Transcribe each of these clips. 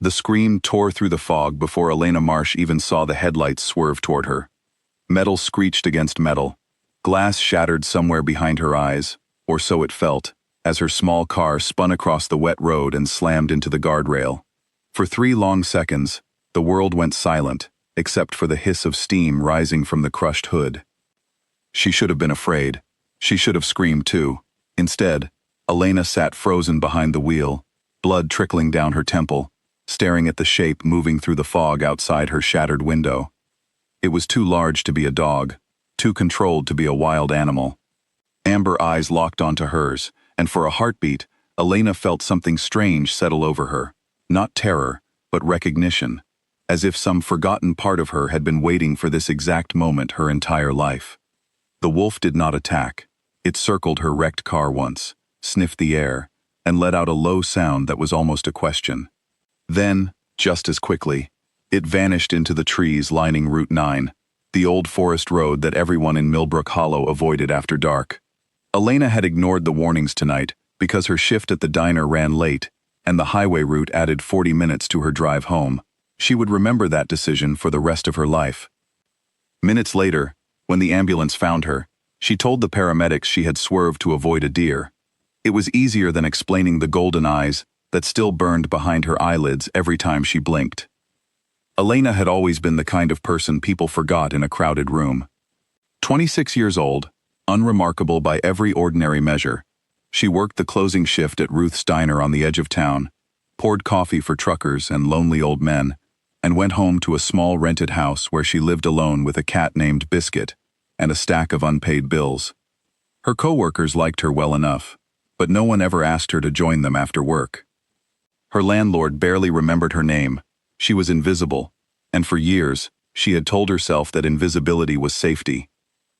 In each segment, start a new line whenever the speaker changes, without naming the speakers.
The scream tore through the fog before Elena Marsh even saw the headlights swerve toward her. Metal screeched against metal. Glass shattered somewhere behind her eyes, or so it felt, as her small car spun across the wet road and slammed into the guardrail. For 3 long seconds, the world went silent, except for the hiss of steam rising from the crushed hood. She should have been afraid. She should have screamed too. Instead, Elena sat frozen behind the wheel, blood trickling down her temple, staring at the shape moving through the fog outside her shattered window. It was too large to be a dog, too controlled to be a wild animal. Amber eyes locked onto hers, and for a heartbeat, Elena felt something strange settle over her. Not terror, but recognition, as if some forgotten part of her had been waiting for this exact moment her entire life. The wolf did not attack. It circled her wrecked car once, sniffed the air, and let out a low sound that was almost a question. Then, just as quickly, it vanished into the trees lining Route 9, the old forest road that everyone in Millbrook Hollow avoided after dark. Elena had ignored the warnings tonight because her shift at the diner ran late, and the highway route added 40 minutes to her drive home. She would remember that decision for the rest of her life. Minutes later, when the ambulance found her, she told the paramedics she had swerved to avoid a deer. It was easier than explaining the golden eyes that still burned behind her eyelids every time she blinked. Elena had always been the kind of person people forgot in a crowded room. 26 years old, unremarkable by every ordinary measure, she worked the closing shift at Ruth's Diner on the edge of town, poured coffee for truckers and lonely old men, and went home to a small rented house where she lived alone with a cat named Biscuit and a stack of unpaid bills. Her co-workers liked her well enough, but no one ever asked her to join them after work. Her landlord barely remembered her name. She was invisible, and for years, she had told herself that invisibility was safety.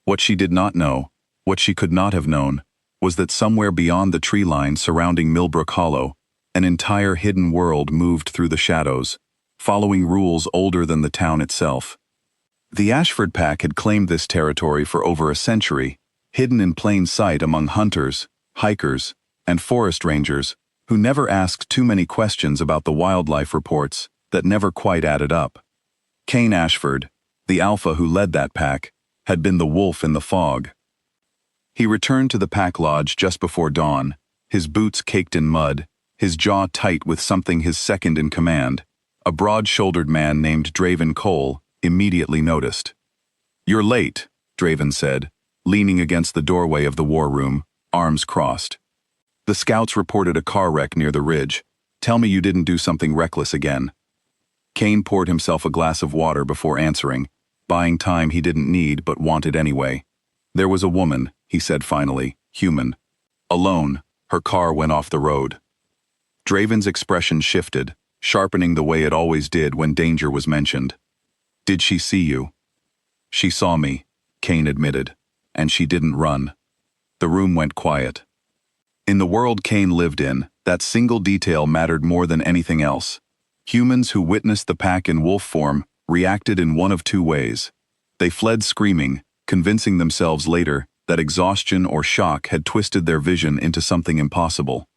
What she did not know, what she could not have known, was that somewhere beyond the tree line surrounding Millbrook Hollow, an entire hidden world moved through the shadows, following rules older than the town itself. The Ashford Pack had claimed this territory for over a century, hidden in plain sight among hunters, hikers, and forest rangers who never asked too many questions about the wildlife reports that never quite added up. Cain Ashford, the alpha who led that pack, had been the wolf in the fog. He returned to the pack lodge just before dawn, his boots caked in mud, his jaw tight with something his second in command, a broad-shouldered man named Draven Cole, immediately noticed. "You're late," Draven said, leaning against the doorway of the war room, arms crossed. "The scouts reported a car wreck near the ridge. Tell me you didn't do something reckless again." Cain poured himself a glass of water before answering, buying time he didn't need but wanted anyway. "There was a woman," he said finally, human. "Alone, her car went off the road." Draven's expression shifted, sharpening the way it always did when danger was mentioned. "Did she see you?" "She saw me," Cain admitted, "and she didn't run." The room went quiet. In the world Cain lived in, that single detail mattered more than anything else. Humans who witnessed the pack in wolf form reacted in one of two ways. They fled screaming, convincing themselves later that exhaustion or shock had twisted their vision into something impossible.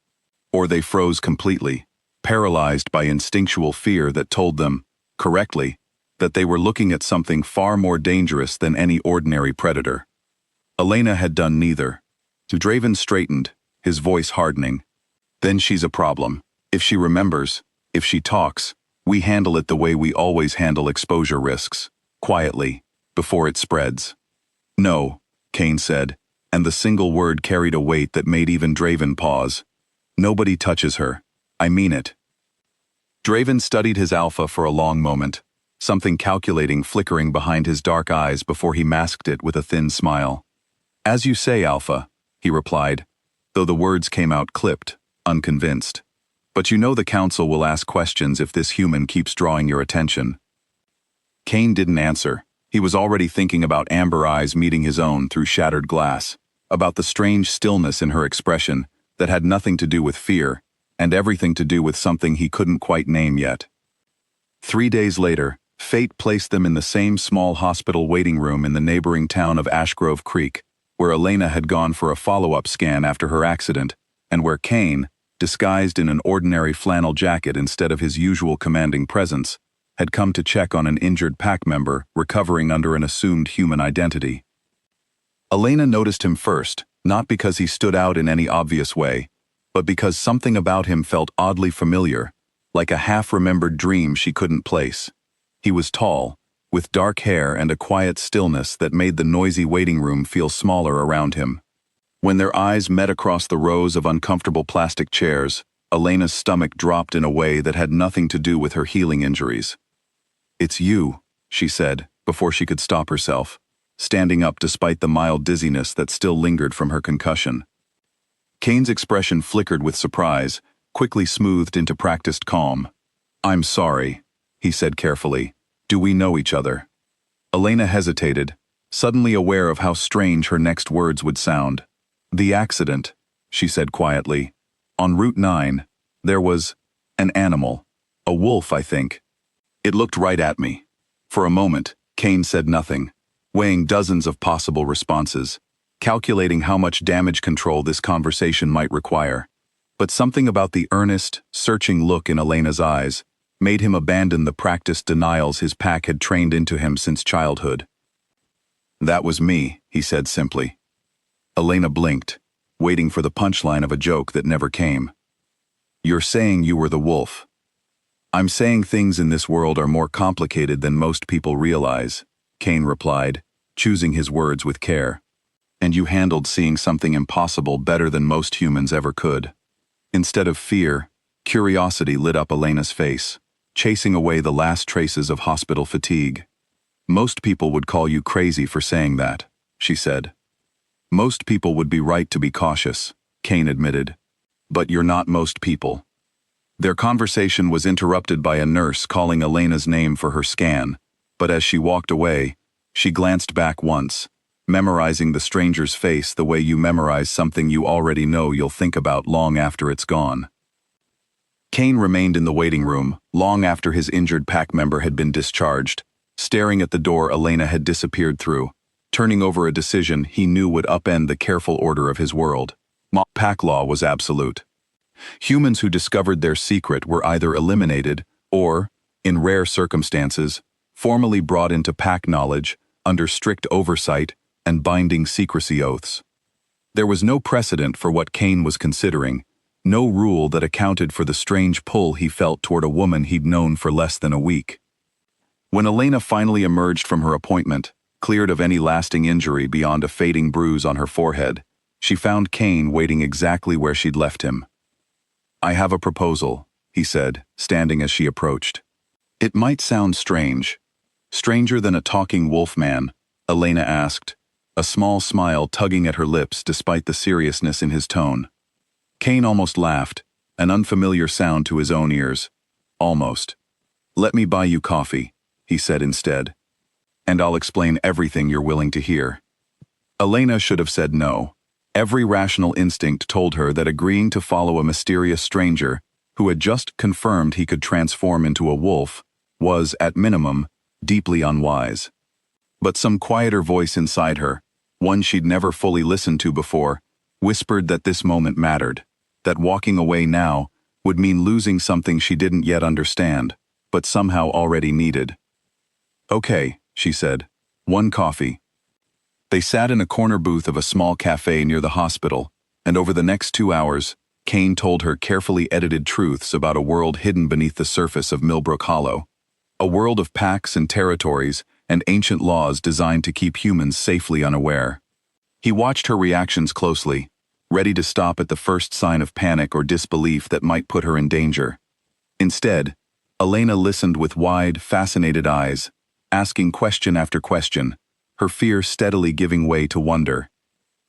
Or they froze completely, paralyzed by instinctual fear that told them, correctly, that they were looking at something far more dangerous than any ordinary predator. Elena had done neither. Draven straightened, his voice hardening. "Then she's a problem. If she remembers, if she talks, we handle it the way we always handle exposure risks, quietly, before it spreads." "No," Cain said, and the single word carried a weight that made even Draven pause. "Nobody touches her. I mean it." Draven studied his alpha for a long moment, something calculating flickering behind his dark eyes before he masked it with a thin smile. "As you say, Alpha," he replied, though the words came out clipped, unconvinced. "But you know the council will ask questions if this human keeps drawing your attention." Cain didn't answer. He was already thinking about Amber eyes meeting his own through shattered glass, about the strange stillness in her expression that had nothing to do with fear, and everything to do with something he couldn't quite name yet. 3 days later, fate placed them in the same small hospital waiting room in the neighboring town of Ashgrove Creek, where Elena had gone for a follow-up scan after her accident, and where Cain, disguised in an ordinary flannel jacket instead of his usual commanding presence, had come to check on an injured pack member recovering under an assumed human identity. Elena noticed him first, not because he stood out in any obvious way, but because something about him felt oddly familiar, like a half-remembered dream she couldn't place. He was tall, with dark hair and a quiet stillness that made the noisy waiting room feel smaller around him. When their eyes met across the rows of uncomfortable plastic chairs, Elena's stomach dropped in a way that had nothing to do with her healing injuries. "It's you," she said, before she could stop herself, standing up despite the mild dizziness that still lingered from her concussion. Kane's expression flickered with surprise, quickly smoothed into practiced calm. "I'm sorry," he said carefully. "Do we know each other?" Elena hesitated, suddenly aware of how strange her next words would sound. "The accident," she said quietly. "On Route 9, there was an animal. A wolf, I think. It looked right at me." For a moment, Kane said nothing, weighing dozens of possible responses, calculating how much damage control this conversation might require. But something about the earnest, searching look in Elena's eyes made him abandon the practiced denials his pack had trained into him since childhood. "That was me," he said simply. Elena blinked, waiting for the punchline of a joke that never came. "You're saying you were the wolf." "I'm saying things in this world are more complicated than most people realize," Kane replied, choosing his words with care. "And you handled seeing something impossible better than most humans ever could." Instead of fear, curiosity lit up Elena's face, chasing away the last traces of hospital fatigue. "Most people would call you crazy for saying that," she said. "Most people would be right to be cautious," Kane admitted. "But you're not most people." Their conversation was interrupted by a nurse calling Elena's name for her scan, but as she walked away, she glanced back once, memorizing the stranger's face the way you memorize something you already know you'll think about long after it's gone. Kane remained in the waiting room long after his injured pack member had been discharged, staring at the door Elena had disappeared through, turning over a decision he knew would upend the careful order of his world. Pack law was absolute. Humans who discovered their secret were either eliminated or, in rare circumstances, formally brought into pack knowledge under strict oversight and binding secrecy oaths. There was no precedent for what Kane was considering, no rule that accounted for the strange pull he felt toward a woman he'd known for less than a week. When Elena finally emerged from her appointment, cleared of any lasting injury beyond a fading bruise on her forehead, she found Kane waiting exactly where she'd left him. "I have a proposal," he said, standing as she approached. "It might sound strange. Stranger than a talking wolf man?" Elena asked, a small smile tugging at her lips despite the seriousness in his tone. Kane almost laughed, an unfamiliar sound to his own ears. "Almost. Let me buy you coffee," he said instead. "And I'll explain everything you're willing to hear." Elena should have said no. Every rational instinct told her that agreeing to follow a mysterious stranger, who had just confirmed he could transform into a wolf, was, at minimum, deeply unwise. But some quieter voice inside her, one she'd never fully listened to before, whispered that this moment mattered, that walking away now would mean losing something she didn't yet understand, but somehow already needed. "Okay," she said. "One coffee." They sat in a corner booth of a small cafe near the hospital, and over the next 2 hours, Kane told her carefully edited truths about a world hidden beneath the surface of Millbrook Hollow. A world of packs and territories and ancient laws designed to keep humans safely unaware. He watched her reactions closely, ready to stop at the first sign of panic or disbelief that might put her in danger. Instead, Elena listened with wide, fascinated eyes, asking question after question, her fear steadily giving way to wonder.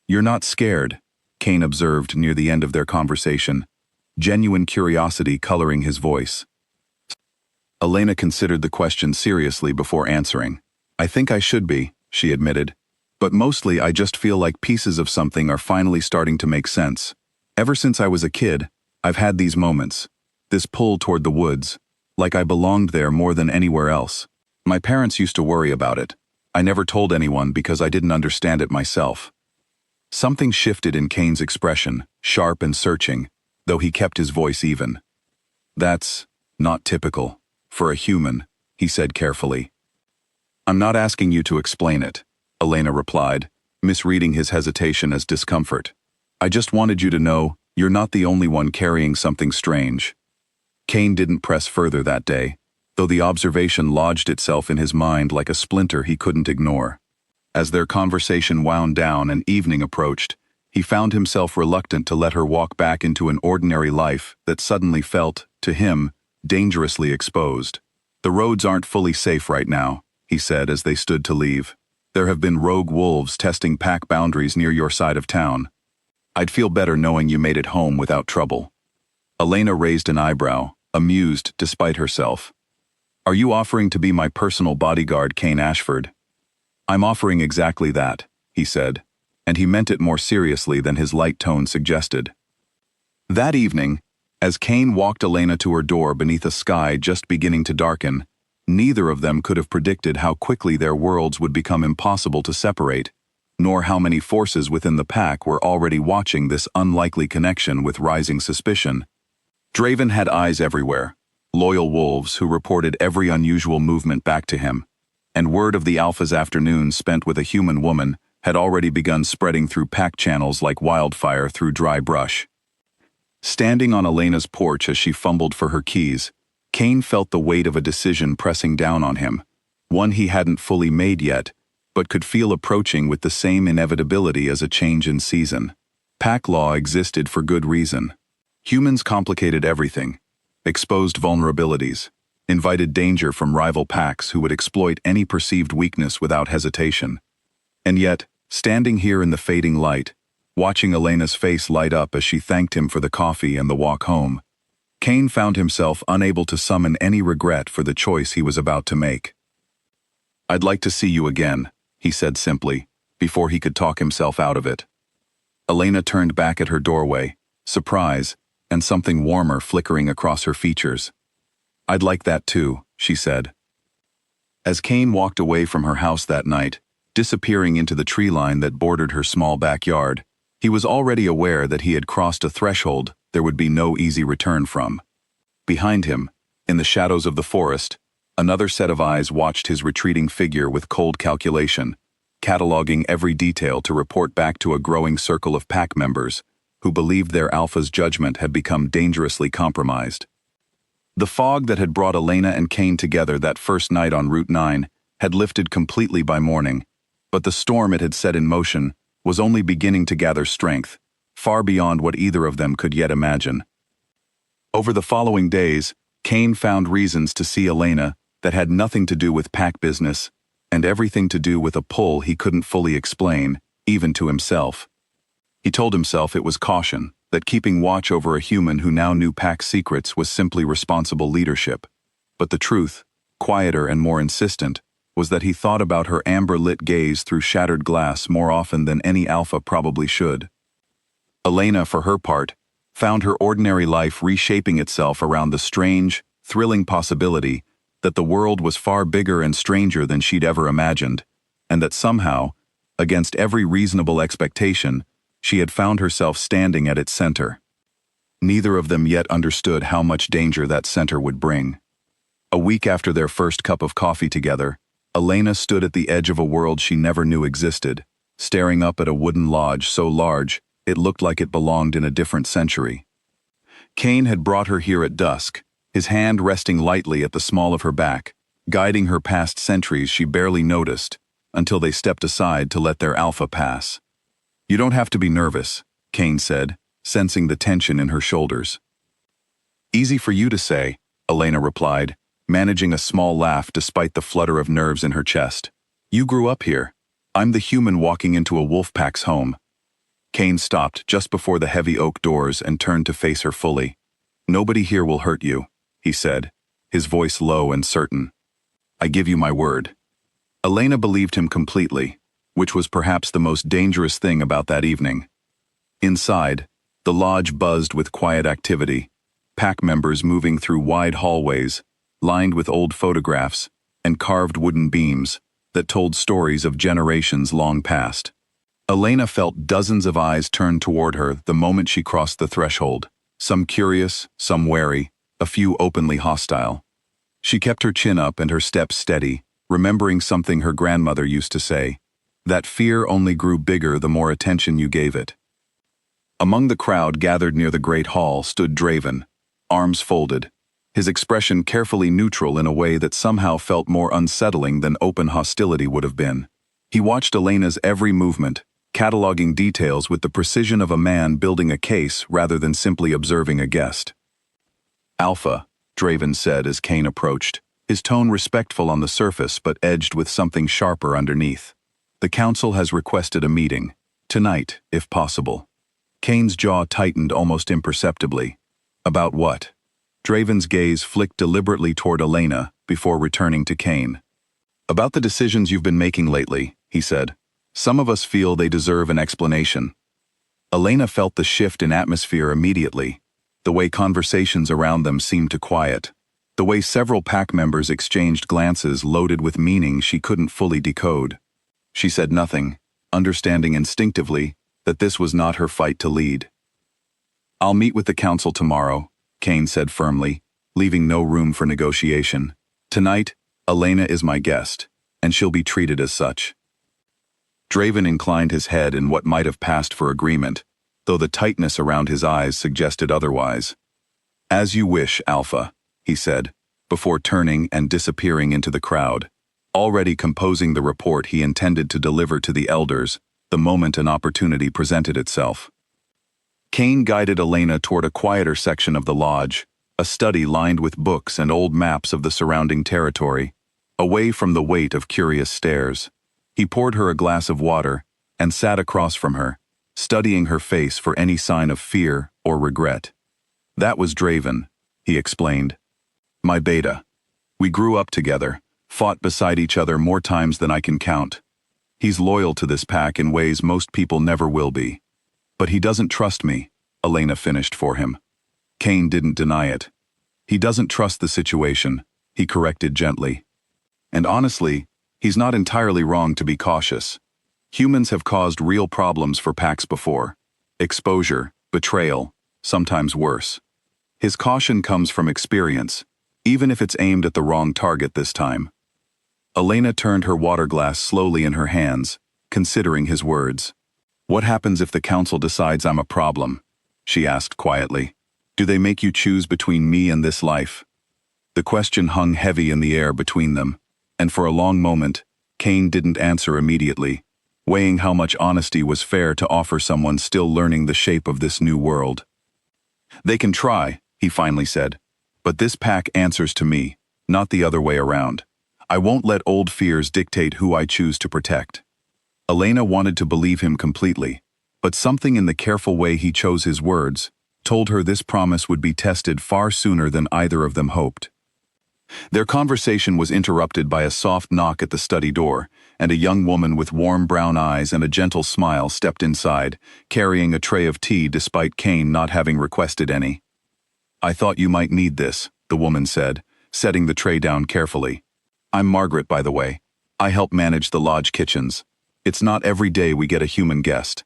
"You're not scared," Kane observed near the end of their conversation, genuine curiosity coloring his voice. Elena considered the question seriously before answering. "I think I should be," she admitted. "But mostly I just feel like pieces of something are finally starting to make sense. Ever since I was a kid, I've had these moments, this pull toward the woods, like I belonged there more than anywhere else. My parents used to worry about it. I never told anyone because I didn't understand it myself." Something shifted in Kane's expression, sharp and searching, though he kept his voice even. "That's not typical for a human," he said carefully. "I'm not asking you to explain it," Elena replied, misreading his hesitation as discomfort. "I just wanted you to know you're not the only one carrying something strange." Kane didn't press further that day, though the observation lodged itself in his mind like a splinter he couldn't ignore. As their conversation wound down and evening approached, he found himself reluctant to let her walk back into an ordinary life that suddenly felt, to him, dangerously exposed. "The roads aren't fully safe right now," he said as they stood to leave. "There have been rogue wolves testing pack boundaries near your side of town. I'd feel better knowing you made it home without trouble." Elena raised an eyebrow, amused despite herself. "Are you offering to be my personal bodyguard, Kane Ashford?" "I'm offering exactly that," he said, and he meant it more seriously than his light tone suggested. That evening, as Kane walked Elena to her door beneath a sky just beginning to darken, neither of them could have predicted how quickly their worlds would become impossible to separate, nor how many forces within the pack were already watching this unlikely connection with rising suspicion. Draven had eyes everywhere, loyal wolves who reported every unusual movement back to him, and word of the Alpha's afternoon spent with a human woman had already begun spreading through pack channels like wildfire through dry brush. Standing on Elena's porch as she fumbled for her keys, Kane felt the weight of a decision pressing down on him, one he hadn't fully made yet, but could feel approaching with the same inevitability as a change in season. Pack law existed for good reason. Humans complicated everything, exposed vulnerabilities, invited danger from rival packs who would exploit any perceived weakness without hesitation. And yet, standing here in the fading light, watching Elena's face light up as she thanked him for the coffee and the walk home, Kane found himself unable to summon any regret for the choice he was about to make. "I'd like to see you again," he said simply, before he could talk himself out of it. Elena turned back at her doorway, surprise and something warmer flickering across her features. "I'd like that too," she said. As Kane walked away from her house that night, disappearing into the tree line that bordered her small backyard, he was already aware that he had crossed a threshold there would be no easy return from. Behind him, in the shadows of the forest, another set of eyes watched his retreating figure with cold calculation, cataloging every detail to report back to a growing circle of pack members who believed their Alpha's judgment had become dangerously compromised. The fog that had brought Elena and Kane together that first night on Route 9 had lifted completely by morning, but the storm it had set in motion was only beginning to gather strength, far beyond what either of them could yet imagine. Over the following days, Kane found reasons to see Elena that had nothing to do with pack business, and everything to do with a pull he couldn't fully explain, even to himself. He told himself it was caution, that keeping watch over a human who now knew pack secrets was simply responsible leadership. But the truth, quieter and more insistent, was that he thought about her amber-lit gaze through shattered glass more often than any Alpha probably should. Elena, for her part, found her ordinary life reshaping itself around the strange, thrilling possibility that the world was far bigger and stranger than she'd ever imagined, and that somehow, against every reasonable expectation, she had found herself standing at its center. Neither of them yet understood how much danger that center would bring. A week after their first cup of coffee together, Elena stood at the edge of a world she never knew existed, staring up at a wooden lodge so large it looked like it belonged in a different century. Kane had brought her here at dusk, his hand resting lightly at the small of her back, guiding her past centuries she barely noticed, until they stepped aside to let their Alpha pass. "You don't have to be nervous," Kane said, sensing the tension in her shoulders. "Easy for you to say," Elena replied, managing a small laugh despite the flutter of nerves in her chest. "You grew up here. I'm the human walking into a wolf pack's home." Kane stopped just before the heavy oak doors and turned to face her fully. "Nobody here will hurt you," he said, his voice low and certain. "I give you my word." Elena believed him completely, which was perhaps the most dangerous thing about that evening. Inside, the lodge buzzed with quiet activity, pack members moving through wide hallways, lined with old photographs and carved wooden beams that told stories of generations long past. Elena felt dozens of eyes turn toward her the moment she crossed the threshold, some curious, some wary, a few openly hostile. She kept her chin up and her steps steady, remembering something her grandmother used to say, that fear only grew bigger the more attention you gave it. Among the crowd gathered near the great hall stood Draven, arms folded, his expression carefully neutral in a way that somehow felt more unsettling than open hostility would have been. He watched Elena's every movement, cataloging details with the precision of a man building a case rather than simply observing a guest. "Alpha," Draven said as Kane approached, his tone respectful on the surface but edged with something sharper underneath. "The council has requested a meeting. Tonight, if possible." Kane's jaw tightened almost imperceptibly. "About what?" Draven's gaze flicked deliberately toward Elena before returning to Kane. "About the decisions you've been making lately," he said. "Some of us feel they deserve an explanation." Elena felt the shift in atmosphere immediately, the way conversations around them seemed to quiet, the way several pack members exchanged glances loaded with meaning she couldn't fully decode. She said nothing, understanding instinctively that this was not her fight to lead. "I'll meet with the council tomorrow," Kane said firmly, leaving no room for negotiation. "Tonight, Elena is my guest, and she'll be treated as such." Draven inclined his head in what might have passed for agreement, though the tightness around his eyes suggested otherwise. "As you wish, Alpha," he said, before turning and disappearing into the crowd, already composing the report he intended to deliver to the elders the moment an opportunity presented itself. Kane guided Elena toward a quieter section of the lodge, a study lined with books and old maps of the surrounding territory, away from the weight of curious stares. He poured her a glass of water and sat across from her, studying her face for any sign of fear or regret. "That was Draven," he explained. "My beta. We grew up together, fought beside each other more times than I can count. He's loyal to this pack in ways most people never will be. But he doesn't trust me," Elena finished for him. Kane didn't deny it. "He doesn't trust the situation," he corrected gently. "And honestly, he's not entirely wrong to be cautious. Humans have caused real problems for packs before. Exposure, betrayal, sometimes worse. His caution comes from experience, even if it's aimed at the wrong target this time." Elena turned her water glass slowly in her hands, considering his words. "What happens if the council decides I'm a problem?" she asked quietly. "Do they make you choose between me and this life?" The question hung heavy in the air between them, and for a long moment, Kane didn't answer immediately, weighing how much honesty was fair to offer someone still learning the shape of this new world. "They can try," he finally said, "but this pack answers to me, not the other way around. I won't let old fears dictate who I choose to protect." Elena wanted to believe him completely, but something in the careful way he chose his words told her this promise would be tested far sooner than either of them hoped. Their conversation was interrupted by a soft knock at the study door, and a young woman with warm brown eyes and a gentle smile stepped inside, carrying a tray of tea despite Kane not having requested any. "I thought you might need this," the woman said, setting the tray down carefully. "I'm Margaret, by the way. I help manage the lodge kitchens. It's not every day we get a human guest."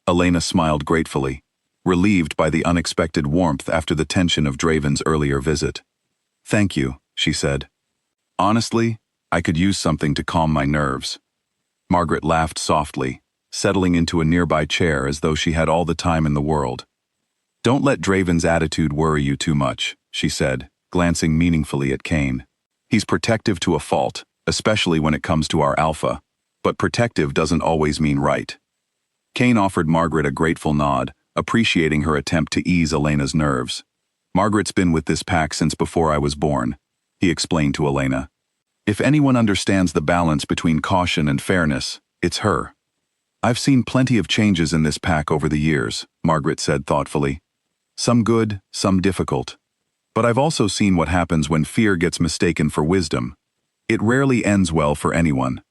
Elena smiled gratefully, relieved by the unexpected warmth after the tension of Draven's earlier visit. "Thank you," she said. "Honestly, I could use something to calm my nerves." Margaret laughed softly, settling into a nearby chair as though she had all the time in the world. "Don't let Draven's attitude worry you too much," she said, glancing meaningfully at Kane. "He's protective to a fault, especially when it comes to our Alpha, but protective doesn't always mean right." Kane offered Margaret a grateful nod, appreciating her attempt to ease Elena's nerves. "Margaret's been with this pack since before I was born," he explained to Elena. "If anyone understands the balance between caution and fairness, it's her." "I've seen plenty of changes in this pack over the years," Margaret said thoughtfully. "Some good, some difficult. But I've also seen what happens when fear gets mistaken for wisdom. It rarely ends well for anyone."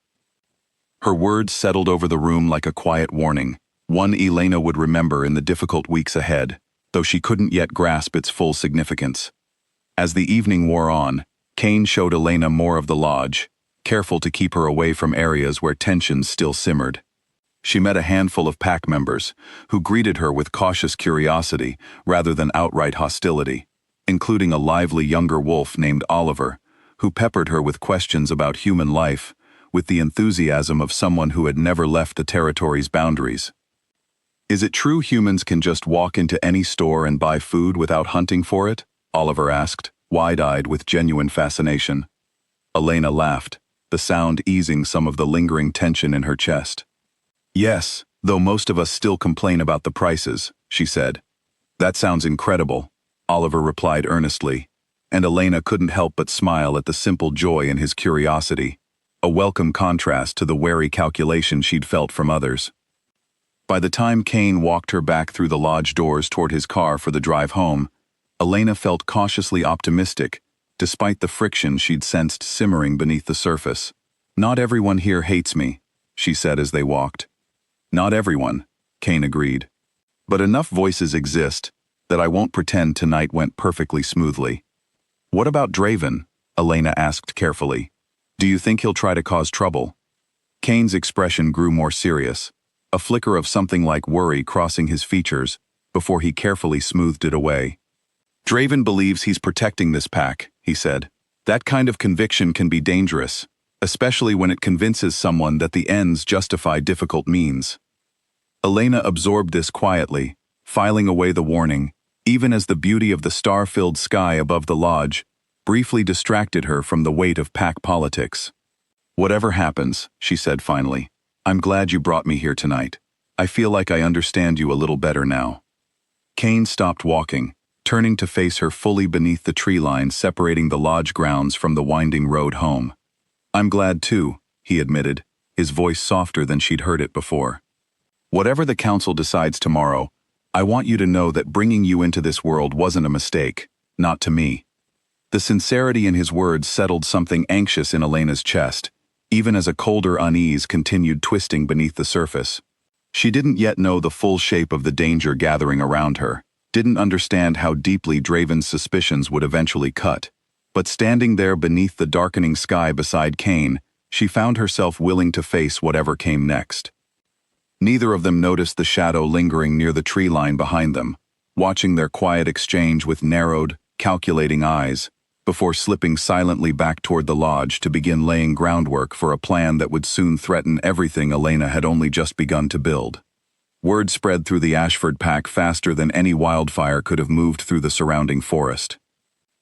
Her words settled over the room like a quiet warning, one Elena would remember in the difficult weeks ahead, though she couldn't yet grasp its full significance. As the evening wore on, Kane showed Elena more of the lodge, careful to keep her away from areas where tensions still simmered. She met a handful of pack members, who greeted her with cautious curiosity rather than outright hostility, including a lively younger wolf named Oliver, who peppered her with questions about human life, with the enthusiasm of someone who had never left the territory's boundaries. "Is it true humans can just walk into any store and buy food without hunting for it?" Oliver asked, wide-eyed with genuine fascination. Elena laughed, the sound easing some of the lingering tension in her chest. "Yes, though most of us still complain about the prices," she said. "That sounds incredible," Oliver replied earnestly, and Elena couldn't help but smile at the simple joy in his curiosity, a welcome contrast to the wary calculation she'd felt from others. By the time Kane walked her back through the lodge doors toward his car for the drive home, Elena felt cautiously optimistic, despite the friction she'd sensed simmering beneath the surface. "Not everyone here hates me," she said as they walked. "Not everyone," Kane agreed. "But enough voices exist that I won't pretend tonight went perfectly smoothly." "What about Draven?" Elena asked carefully. "Do you think he'll try to cause trouble?" Kane's expression grew more serious, a flicker of something like worry crossing his features before he carefully smoothed it away. "Draven believes he's protecting this pack," he said. "That kind of conviction can be dangerous, especially when it convinces someone that the ends justify difficult means." Elena absorbed this quietly, filing away the warning, even as the beauty of the star-filled sky above the lodge briefly distracted her from the weight of pack politics. "Whatever happens," she said finally, "I'm glad you brought me here tonight. I feel like I understand you a little better now." Kane stopped walking, turning to face her fully beneath the tree line separating the lodge grounds from the winding road home. "I'm glad too," he admitted, his voice softer than she'd heard it before. "Whatever the council decides tomorrow, I want you to know that bringing you into this world wasn't a mistake, not to me." The sincerity in his words settled something anxious in Elena's chest, even as a colder unease continued twisting beneath the surface. She didn't yet know the full shape of the danger gathering around her, didn't understand how deeply Draven's suspicions would eventually cut, but standing there beneath the darkening sky beside Kane, she found herself willing to face whatever came next. Neither of them noticed the shadow lingering near the tree line behind them, watching their quiet exchange with narrowed, calculating eyes, before slipping silently back toward the lodge to begin laying groundwork for a plan that would soon threaten everything Elena had only just begun to build. Word spread through the Ashford pack faster than any wildfire could have moved through the surrounding forest.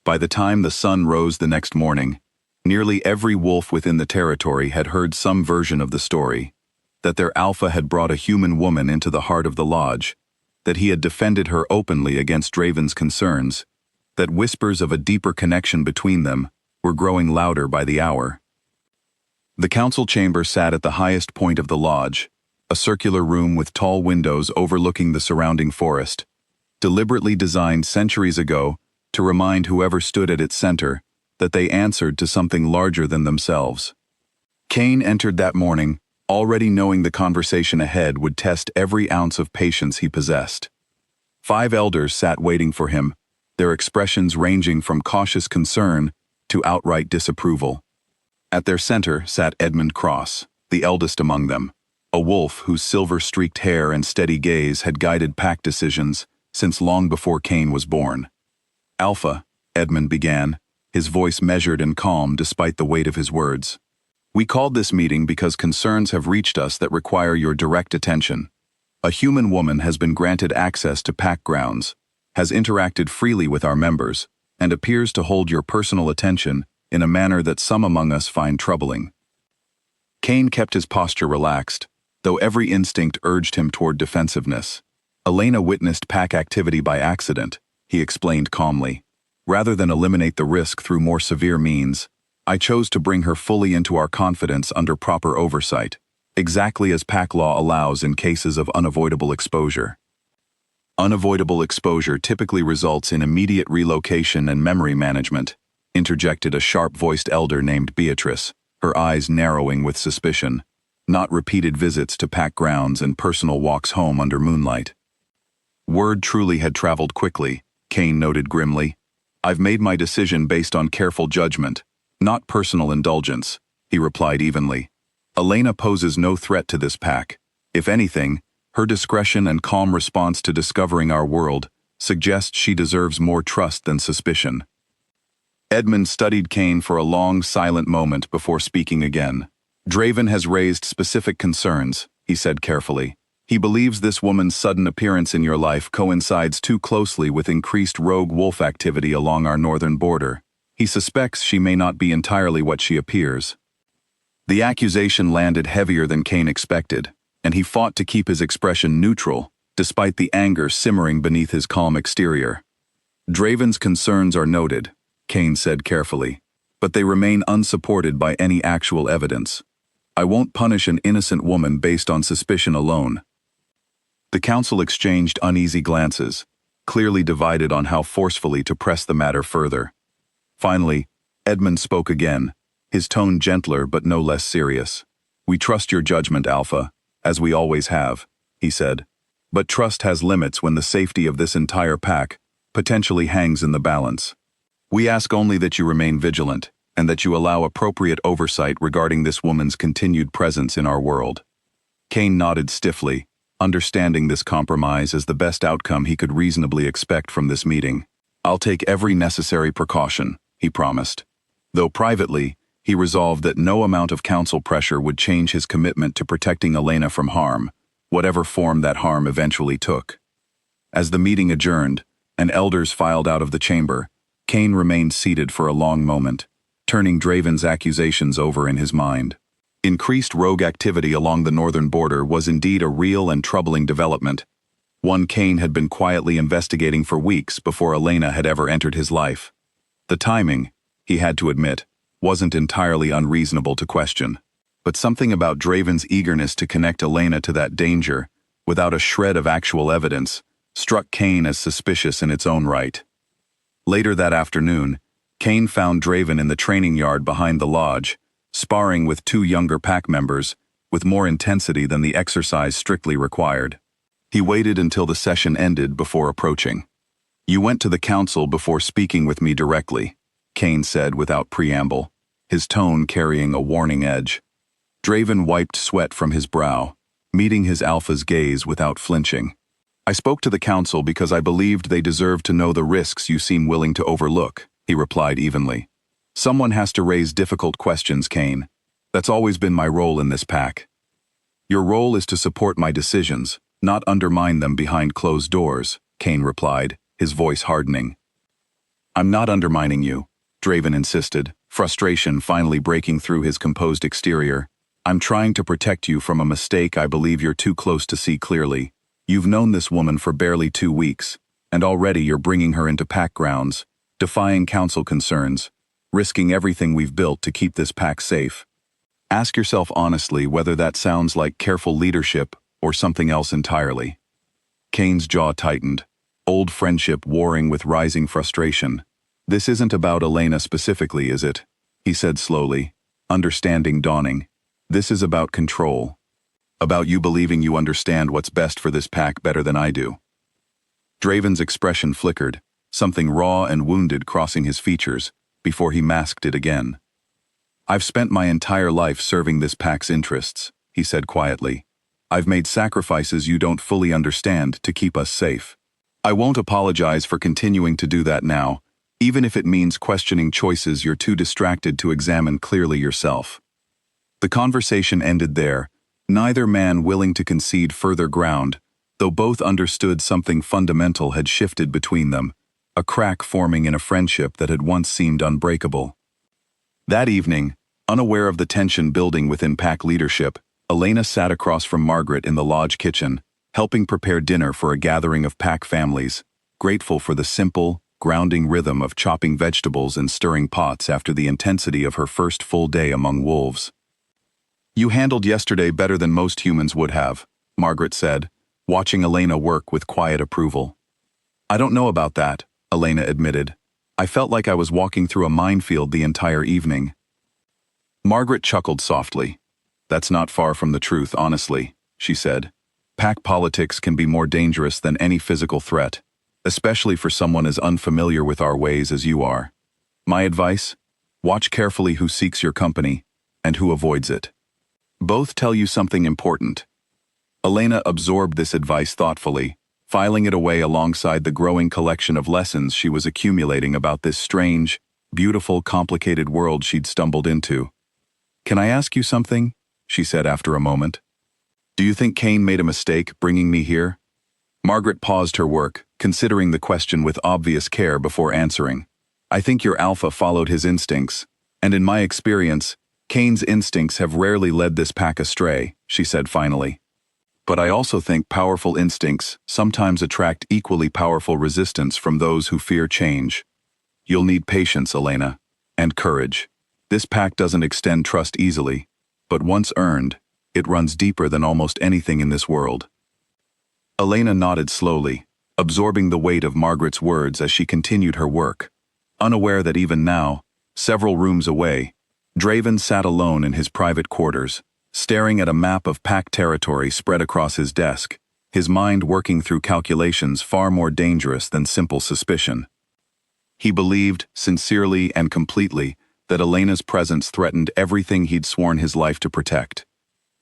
By the time the sun rose the next morning, nearly every wolf within the territory had heard some version of the story, that their alpha had brought a human woman into the heart of the lodge, that he had defended her openly against Draven's concerns, that whispers of a deeper connection between them were growing louder by the hour. The council chamber sat at the highest point of the lodge, a circular room with tall windows overlooking the surrounding forest, deliberately designed centuries ago to remind whoever stood at its center that they answered to something larger than themselves. Kane entered that morning, already knowing the conversation ahead would test every ounce of patience he possessed. 5 elders sat waiting for him, their expressions ranging from cautious concern to outright disapproval. At their center sat Edmund Cross, the eldest among them, a wolf whose silver-streaked hair and steady gaze had guided pack decisions since long before Kane was born. "Alpha," Edmund began, his voice measured and calm despite the weight of his words. "We called this meeting because concerns have reached us that require your direct attention. A human woman has been granted access to pack grounds, has interacted freely with our members, and appears to hold your personal attention in a manner that some among us find troubling." Kane kept his posture relaxed, though every instinct urged him toward defensiveness. "Elena witnessed pack activity by accident," he explained calmly. "Rather than eliminate the risk through more severe means, I chose to bring her fully into our confidence under proper oversight, exactly as pack law allows in cases of unavoidable exposure." "Unavoidable exposure typically results in immediate relocation and memory management," interjected a sharp-voiced elder named Beatrice, her eyes narrowing with suspicion. "Not repeated visits to pack grounds and personal walks home under moonlight." Word truly had traveled quickly, Kane noted grimly. "I've made my decision based on careful judgment, not personal indulgence," he replied evenly. "Elena poses no threat to this pack, If anything, her discretion and calm response to discovering our world suggests she deserves more trust than suspicion. Edmund studied Kane for a long, silent moment before speaking again. Draven has raised specific concerns, he said carefully. He believes this woman's sudden appearance in your life coincides too closely with increased rogue wolf activity along our northern border. He suspects she may not be entirely what she appears. The accusation landed heavier than Kane expected, and he fought to keep his expression neutral, despite the anger simmering beneath his calm exterior. Draven's concerns are noted, Kane said carefully, but they remain unsupported by any actual evidence. I won't punish an innocent woman based on suspicion alone. The council exchanged uneasy glances, clearly divided on how forcefully to press the matter further. Finally, Edmund spoke again, his tone gentler but no less serious. We trust your judgment, Alpha, as we always have, he said. But trust has limits when the safety of this entire pack potentially hangs in the balance. We ask only that you remain vigilant, and that you allow appropriate oversight regarding this woman's continued presence in our world. Kane nodded stiffly, understanding this compromise as the best outcome he could reasonably expect from this meeting. I'll take every necessary precaution, he promised. Though privately, he resolved that no amount of council pressure would change his commitment to protecting Elena from harm, whatever form that harm eventually took. As the meeting adjourned, and elders filed out of the chamber, Kane remained seated for a long moment, turning Draven's accusations over in his mind. Increased rogue activity along the northern border was indeed a real and troubling development, one Kane had been quietly investigating for weeks before Elena had ever entered his life. The timing, he had to admit, wasn't entirely unreasonable to question. But something about Draven's eagerness to connect Elena to that danger, without a shred of actual evidence, struck Kane as suspicious in its own right. Later that afternoon, Kane found Draven in the training yard behind the lodge, sparring with two younger pack members, with more intensity than the exercise strictly required. He waited until the session ended before approaching. You went to the council before speaking with me directly, Kane said without preamble, his tone carrying a warning edge. Draven wiped sweat from his brow, meeting his alpha's gaze without flinching. I spoke to the council because I believed they deserved to know the risks you seem willing to overlook, he replied evenly. Someone has to raise difficult questions, Kane. That's always been my role in this pack. Your role is to support my decisions, not undermine them behind closed doors, Kane replied, his voice hardening. I'm not undermining you, Draven insisted, frustration finally breaking through his composed exterior. I'm trying to protect you from a mistake I believe you're too close to see clearly. You've known this woman for barely 2 weeks, and already you're bringing her into pack grounds, defying council concerns, risking everything we've built to keep this pack safe. Ask yourself honestly whether that sounds like careful leadership or something else entirely. Kane's jaw tightened, old friendship warring with rising frustration. This isn't about Elena specifically, is it? He said slowly, understanding dawning. This is about control. About you believing you understand what's best for this pack better than I do. Draven's expression flickered, something raw and wounded crossing his features, before he masked it again. I've spent my entire life serving this pack's interests, he said quietly. I've made sacrifices you don't fully understand to keep us safe. I won't apologize for continuing to do that now, even if it means questioning choices you're too distracted to examine clearly yourself. The conversation ended there, neither man willing to concede further ground, though both understood something fundamental had shifted between them, a crack forming in a friendship that had once seemed unbreakable. That evening, unaware of the tension building within pack leadership, Elena sat across from Margaret in the lodge kitchen, helping prepare dinner for a gathering of pack families, grateful for the simple, grounding rhythm of chopping vegetables and stirring pots after the intensity of her first full day among wolves. You handled yesterday better than most humans would have, Margaret said, watching Elena work with quiet approval. I don't know about that, Elena admitted. I felt like I was walking through a minefield the entire evening. Margaret chuckled softly. That's not far from the truth, honestly, she said. Pack politics can be more dangerous than any physical threat, especially for someone as unfamiliar with our ways as you are. My advice? Watch carefully who seeks your company and who avoids it. Both tell you something important. Elena absorbed this advice thoughtfully, filing it away alongside the growing collection of lessons she was accumulating about this strange, beautiful, complicated world she'd stumbled into. "Can I ask you something?" she said after a moment. "Do you think Kane made a mistake bringing me here?" Margaret paused her work, considering the question with obvious care before answering. "I think your alpha followed his instincts, and in my experience, Kane's instincts have rarely led this pack astray," she said finally. "But I also think powerful instincts sometimes attract equally powerful resistance from those who fear change. You'll need patience, Elena, and courage. This pack doesn't extend trust easily, but once earned, it runs deeper than almost anything in this world." Elena nodded slowly, absorbing the weight of Margaret's words as she continued her work, unaware that even now, several rooms away, Draven sat alone in his private quarters, staring at a map of pack territory spread across his desk, his mind working through calculations far more dangerous than simple suspicion. He believed, sincerely and completely, that Elena's presence threatened everything he'd sworn his life to protect.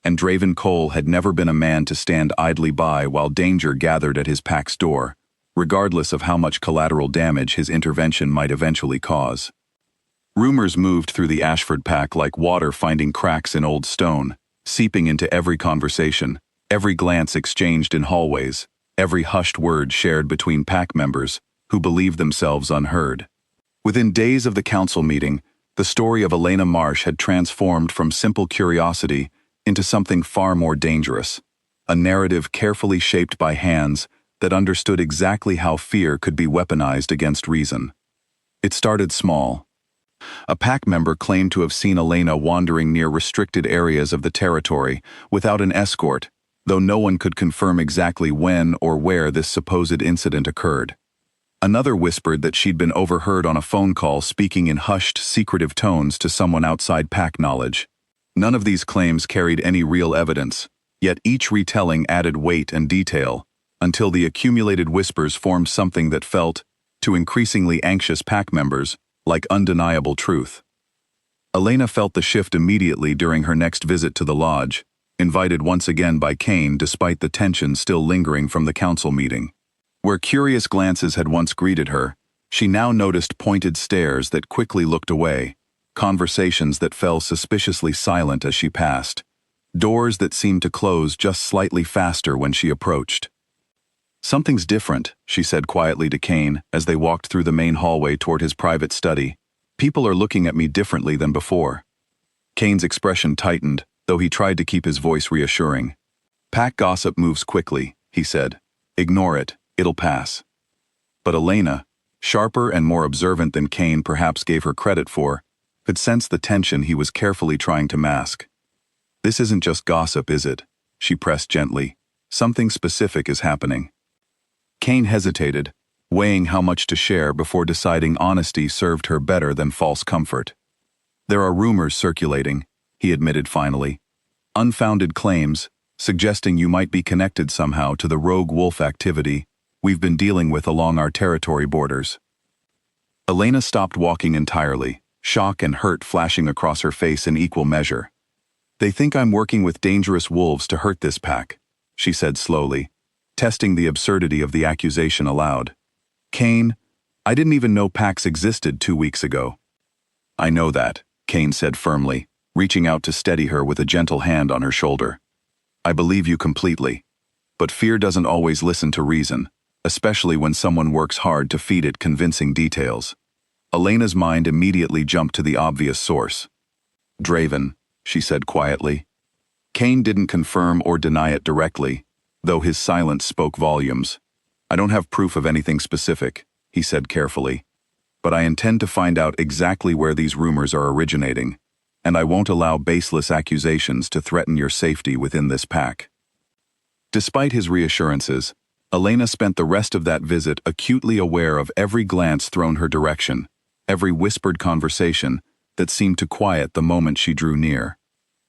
And Draven Cole had never been a man to stand idly by while danger gathered at his pack's door, regardless of how much collateral damage his intervention might eventually cause. Rumors moved through the Ashford pack like water finding cracks in old stone, seeping into every conversation, every glance exchanged in hallways, every hushed word shared between pack members who believed themselves unheard. Within days of the council meeting, the story of Elena Marsh had transformed from simple curiosity into something far more dangerous, a narrative carefully shaped by hands that understood exactly how fear could be weaponized against reason. It started small. A pack member claimed to have seen Elena wandering near restricted areas of the territory without an escort, though no one could confirm exactly when or where this supposed incident occurred. Another whispered that she'd been overheard on a phone call speaking in hushed, secretive tones to someone outside pack knowledge. None of these claims carried any real evidence, yet each retelling added weight and detail, until the accumulated whispers formed something that felt, to increasingly anxious pack members, like undeniable truth. Elena felt the shift immediately during her next visit to the lodge, invited once again by Kane despite the tension still lingering from the council meeting. Where curious glances had once greeted her, she now noticed pointed stares that quickly looked away, conversations that fell suspiciously silent as she passed, doors that seemed to close just slightly faster when she approached. "Something's different," she said quietly to Kane as they walked through the main hallway toward his private study. "People are looking at me differently than before." Kane's expression tightened, though he tried to keep his voice reassuring. "Pack gossip moves quickly," he said. "Ignore it, it'll pass." But Elena, sharper and more observant than Kane perhaps gave her credit for, could sense the tension he was carefully trying to mask. "This isn't just gossip, is it?" she pressed gently. "Something specific is happening." Kane hesitated, weighing how much to share before deciding honesty served her better than false comfort. "There are rumors circulating," he admitted finally. "Unfounded claims, suggesting you might be connected somehow to the rogue wolf activity we've been dealing with along our territory borders." Elena stopped walking entirely, shock and hurt flashing across her face in equal measure. "They think I'm working with dangerous wolves to hurt this pack," she said slowly, testing the absurdity of the accusation aloud. "Kane, I didn't even know packs existed 2 weeks ago." "I know that," Kane said firmly, reaching out to steady her with a gentle hand on her shoulder. "I believe you completely. But fear doesn't always listen to reason, especially when someone works hard to feed it convincing details." Elena's mind immediately jumped to the obvious source. "Draven," she said quietly. Kane didn't confirm or deny it directly, though his silence spoke volumes. "I don't have proof of anything specific," he said carefully, "but I intend to find out exactly where these rumors are originating, and I won't allow baseless accusations to threaten your safety within this pack." Despite his reassurances, Elena spent the rest of that visit acutely aware of every glance thrown her direction, every whispered conversation that seemed to quiet the moment she drew near.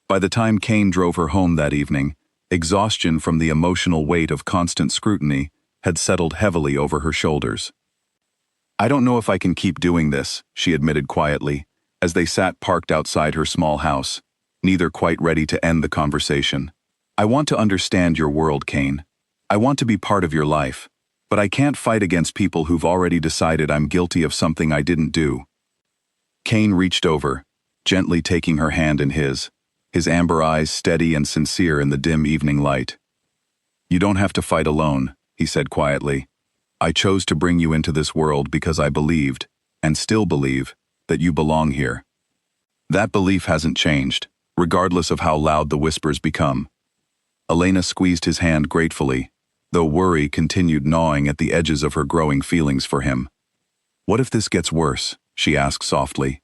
By the time Kane drove her home that evening, exhaustion from the emotional weight of constant scrutiny had settled heavily over her shoulders. "I don't know if I can keep doing this," she admitted quietly, as they sat parked outside her small house, neither quite ready to end the conversation. I want to understand your world, Kane. I want to be part of your life. But I can't fight against people who've already decided I'm guilty of something I didn't do. Kane reached over, gently taking her hand in his amber eyes steady and sincere in the dim evening light. You don't have to fight alone, he said quietly. I chose to bring you into this world because I believed, and still believe, that you belong here. That belief hasn't changed, regardless of how loud the whispers become. Elena squeezed his hand gratefully, though worry continued gnawing at the edges of her growing feelings for him. What if this gets worse? She asked softly.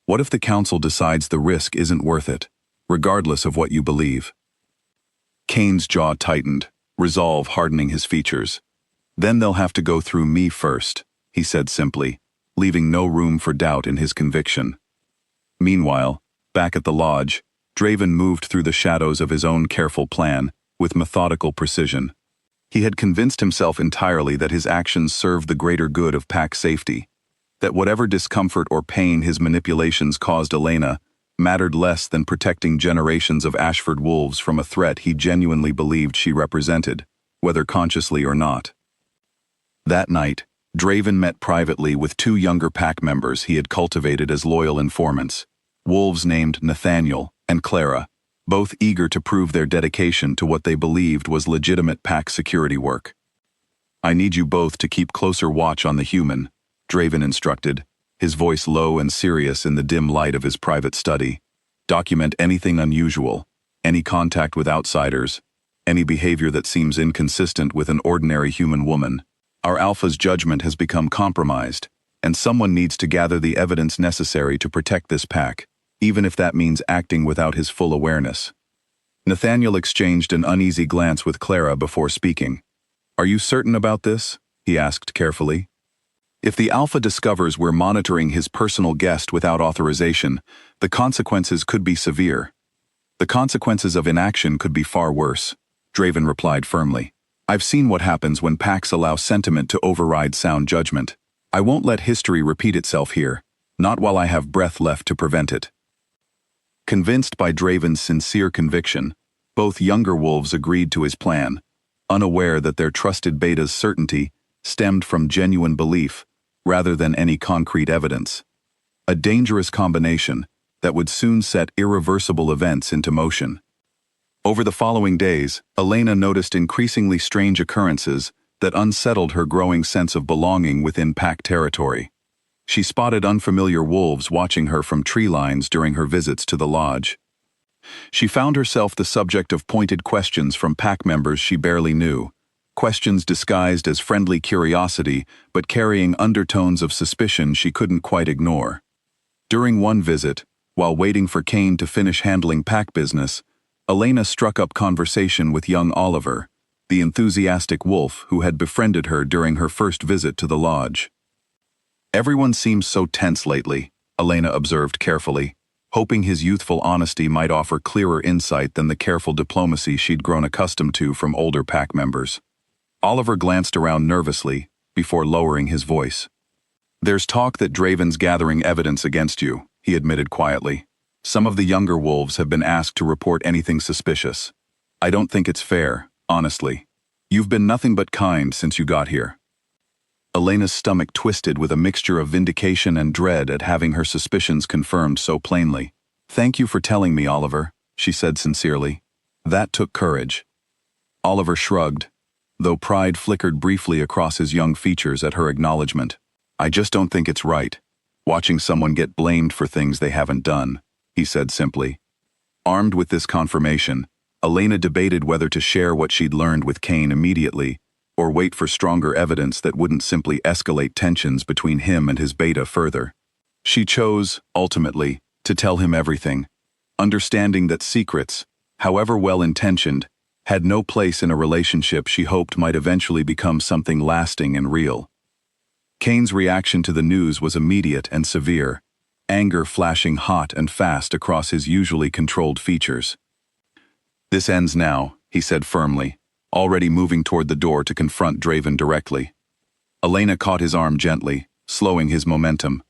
What if the council decides the risk isn't worth it, regardless of what you believe? Kane's jaw tightened, resolve hardening his features. Then they'll have to go through me first, he said simply, leaving no room for doubt in his conviction. Meanwhile, back at the lodge, Draven moved through the shadows of his own careful plan, with methodical precision. He had convinced himself entirely that his actions served the greater good of pack safety, that whatever discomfort or pain his manipulations caused Elena mattered less than protecting generations of Ashford wolves from a threat he genuinely believed she represented, whether consciously or not. That night, Draven met privately with two younger pack members he had cultivated as loyal informants, wolves named Nathaniel and Clara, both eager to prove their dedication to what they believed was legitimate pack security work. I need you both to keep closer watch on the human, Draven instructed, his voice low and serious in the dim light of his private study. Document anything unusual, any contact with outsiders, any behavior that seems inconsistent with an ordinary human woman. Our alpha's judgment has become compromised, and someone needs to gather the evidence necessary to protect this pack, even if that means acting without his full awareness. Nathaniel exchanged an uneasy glance with Clara before speaking. Are you certain about this? He asked carefully. If the Alpha discovers we're monitoring his personal guest without authorization, the consequences could be severe. The consequences of inaction could be far worse, Draven replied firmly. I've seen what happens when packs allow sentiment to override sound judgment. I won't let history repeat itself here, not while I have breath left to prevent it. Convinced by Draven's sincere conviction, both younger wolves agreed to his plan, unaware that their trusted beta's certainty stemmed from genuine belief rather than any concrete evidence. A dangerous combination that would soon set irreversible events into motion. Over the following days, Elena noticed increasingly strange occurrences that unsettled her growing sense of belonging within pack territory. She spotted unfamiliar wolves watching her from tree lines during her visits to the lodge. She found herself the subject of pointed questions from pack members she barely knew, questions disguised as friendly curiosity but carrying undertones of suspicion she couldn't quite ignore. During one visit, while waiting for Kane to finish handling pack business, Elena struck up conversation with young Oliver, the enthusiastic wolf who had befriended her during her first visit to the lodge. Everyone seems so tense lately, Elena observed carefully, hoping his youthful honesty might offer clearer insight than the careful diplomacy she'd grown accustomed to from older pack members. Oliver glanced around nervously, before lowering his voice. There's talk that Draven's gathering evidence against you, he admitted quietly. Some of the younger wolves have been asked to report anything suspicious. I don't think it's fair, honestly. You've been nothing but kind since you got here. Elena's stomach twisted with a mixture of vindication and dread at having her suspicions confirmed so plainly. Thank you for telling me, Oliver, she said sincerely. That took courage. Oliver shrugged, though pride flickered briefly across his young features at her acknowledgement. I just don't think it's right, watching someone get blamed for things they haven't done, he said simply. Armed with this confirmation, Elena debated whether to share what she'd learned with Kane immediately, or wait for stronger evidence that wouldn't simply escalate tensions between him and his beta further. She chose, ultimately, to tell him everything, understanding that secrets, however well-intentioned, had no place in a relationship she hoped might eventually become something lasting and real. Kane's reaction to the news was immediate and severe, anger flashing hot and fast across his usually controlled features. This ends now, he said firmly, already moving toward the door to confront Draven directly. Elena caught his arm gently, slowing his momentum.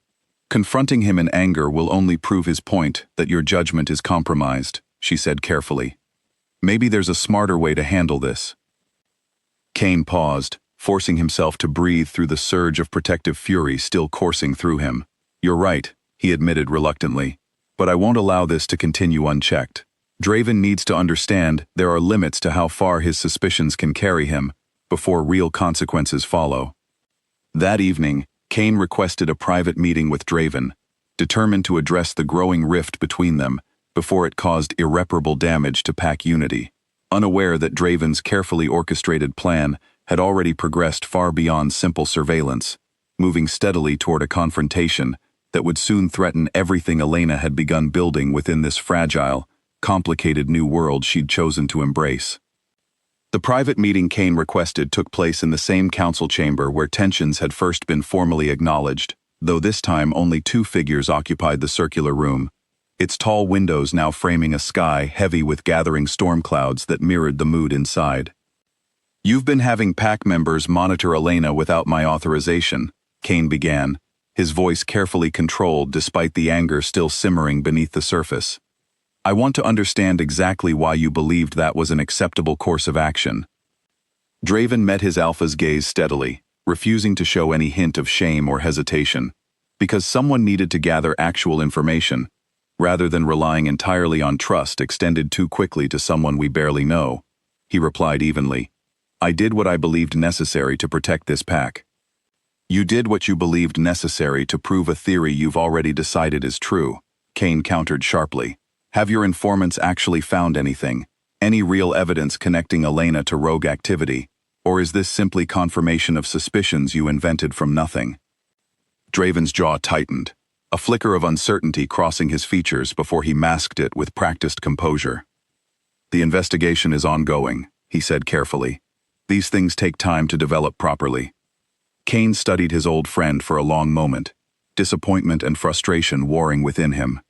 Confronting him in anger will only prove his point that your judgment is compromised, she said carefully. Maybe there's a smarter way to handle this. Kane paused, forcing himself to breathe through the surge of protective fury still coursing through him. You're right, he admitted reluctantly. But I won't allow this to continue unchecked. Draven needs to understand there are limits to how far his suspicions can carry him before real consequences follow. That evening, Kane requested a private meeting with Draven, determined to address the growing rift between them before it caused irreparable damage to pack unity. Unaware that Draven's carefully orchestrated plan had already progressed far beyond simple surveillance, moving steadily toward a confrontation that would soon threaten everything Elena had begun building within this fragile, complicated new world she'd chosen to embrace. The private meeting Kane requested took place in the same council chamber where tensions had first been formally acknowledged, though this time only two figures occupied the circular room, its tall windows now framing a sky heavy with gathering storm clouds that mirrored the mood inside. You've been having pack members monitor Elena without my authorization, Kane began, his voice carefully controlled despite the anger still simmering beneath the surface. I want to understand exactly why you believed that was an acceptable course of action. Draven met his alpha's gaze steadily, refusing to show any hint of shame or hesitation, because someone needed to gather actual information, rather than relying entirely on trust extended too quickly to someone we barely know. He replied evenly, I did what I believed necessary to protect this pack. You did what you believed necessary to prove a theory you've already decided is true, Kane countered sharply. Have your informants actually found anything? Any real evidence connecting Elena to rogue activity? Or is this simply confirmation of suspicions you invented from nothing? Draven's jaw tightened, a flicker of uncertainty crossing his features before he masked it with practiced composure. The investigation is ongoing, he said carefully. These things take time to develop properly. Kane studied his old friend for a long moment, disappointment and frustration warring within him.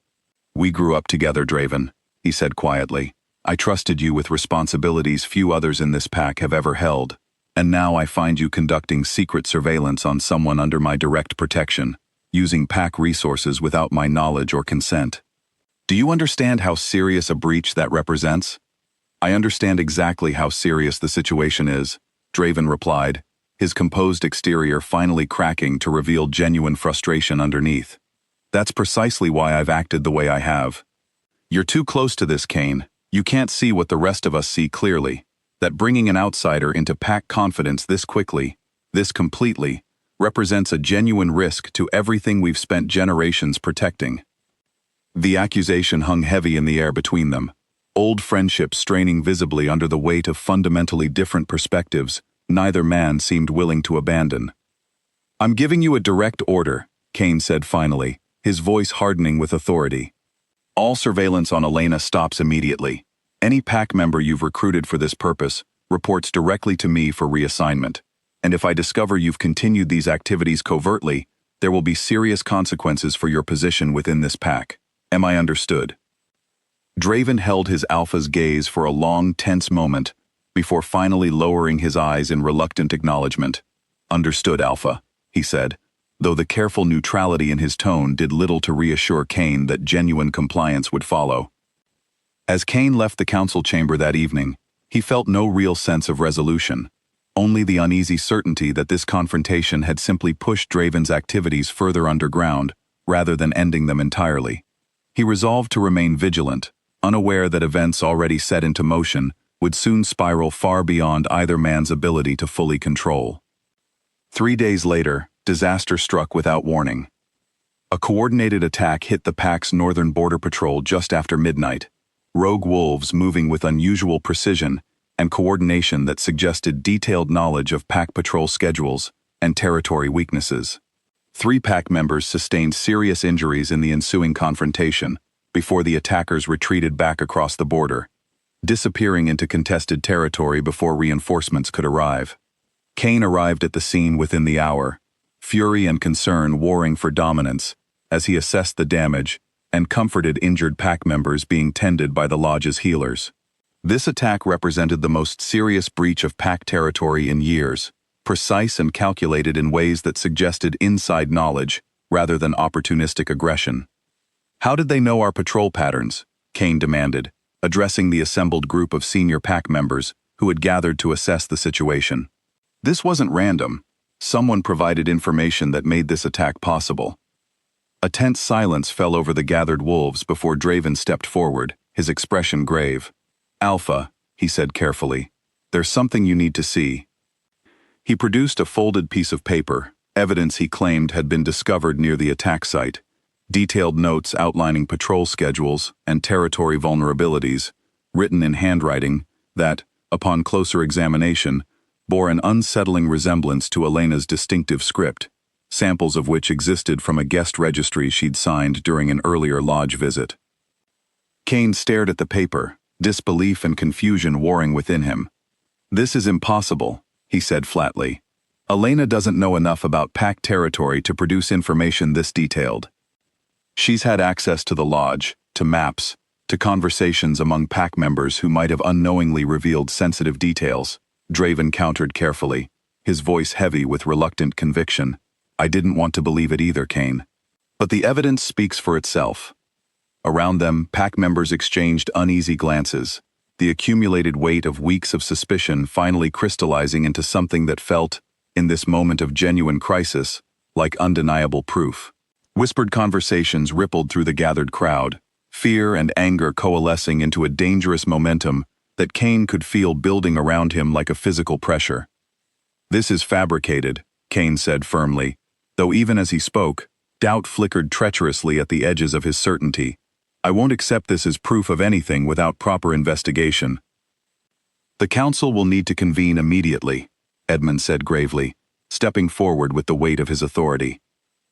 We grew up together, Draven, he said quietly. I trusted you with responsibilities few others in this pack have ever held, and now I find you conducting secret surveillance on someone under my direct protection, using pack resources without my knowledge or consent. Do you understand how serious a breach that represents? I understand exactly how serious the situation is, Draven replied, his composed exterior finally cracking to reveal genuine frustration underneath. That's precisely why I've acted the way I have. You're too close to this, Kane. You can't see what the rest of us see clearly. That bringing an outsider into pack confidence this quickly, this completely, represents a genuine risk to everything we've spent generations protecting. The accusation hung heavy in the air between them, old friendships straining visibly under the weight of fundamentally different perspectives neither man seemed willing to abandon. I'm giving you a direct order, Kane said finally, his voice hardening with authority. All surveillance on Elena stops immediately. Any pack member you've recruited for this purpose reports directly to me for reassignment. And if I discover you've continued these activities covertly, there will be serious consequences for your position within this pack. Am I understood? Draven held his alpha's gaze for a long, tense moment, before finally lowering his eyes in reluctant acknowledgement. Understood, Alpha, he said, though the careful neutrality in his tone did little to reassure Kane that genuine compliance would follow. As Kane left the council chamber that evening, he felt no real sense of resolution, only the uneasy certainty that this confrontation had simply pushed Draven's activities further underground, rather than ending them entirely. He resolved to remain vigilant, unaware that events already set into motion would soon spiral far beyond either man's ability to fully control. 3 days later, disaster struck without warning. A coordinated attack hit the pack's northern border patrol just after midnight, rogue wolves moving with unusual precision and coordination that suggested detailed knowledge of pack patrol schedules and territory weaknesses. 3 pack members sustained serious injuries in the ensuing confrontation before the attackers retreated back across the border, disappearing into contested territory before reinforcements could arrive. Kane arrived at the scene within the hour, fury and concern warring for dominance as he assessed the damage and comforted injured pack members being tended by the lodge's healers. This attack represented the most serious breach of pack territory in years, precise and calculated in ways that suggested inside knowledge rather than opportunistic aggression. How did they know our patrol patterns? Kane demanded, addressing the assembled group of senior pack members who had gathered to assess the situation. This wasn't random. Someone provided information that made this attack possible. A tense silence fell over the gathered wolves before Draven stepped forward, his expression grave. "Alpha," he said carefully, "there's something you need to see." He produced a folded piece of paper, evidence he claimed had been discovered near the attack site, detailed notes outlining patrol schedules and territory vulnerabilities, written in handwriting that, upon closer examination, bore an unsettling resemblance to Elena's distinctive script, samples of which existed from a guest registry she'd signed during an earlier lodge visit. Kane stared at the paper, disbelief and confusion warring within him. "This is impossible," he said flatly. "Elena doesn't know enough about pack territory to produce information this detailed. She's had access to the lodge, to maps, to conversations among pack members who might have unknowingly revealed sensitive details," Draven countered carefully, his voice heavy with reluctant conviction. "I didn't want to believe it either, Kane. But the evidence speaks for itself." Around them, pack members exchanged uneasy glances, the accumulated weight of weeks of suspicion finally crystallizing into something that felt, in this moment of genuine crisis, like undeniable proof. Whispered conversations rippled through the gathered crowd, fear and anger coalescing into a dangerous momentum that Kane could feel building around him like a physical pressure. "This is fabricated," Kane said firmly, though even as he spoke, doubt flickered treacherously at the edges of his certainty. "I won't accept this as proof of anything without proper investigation." "The council will need to convene immediately," Edmund said gravely, stepping forward with the weight of his authority.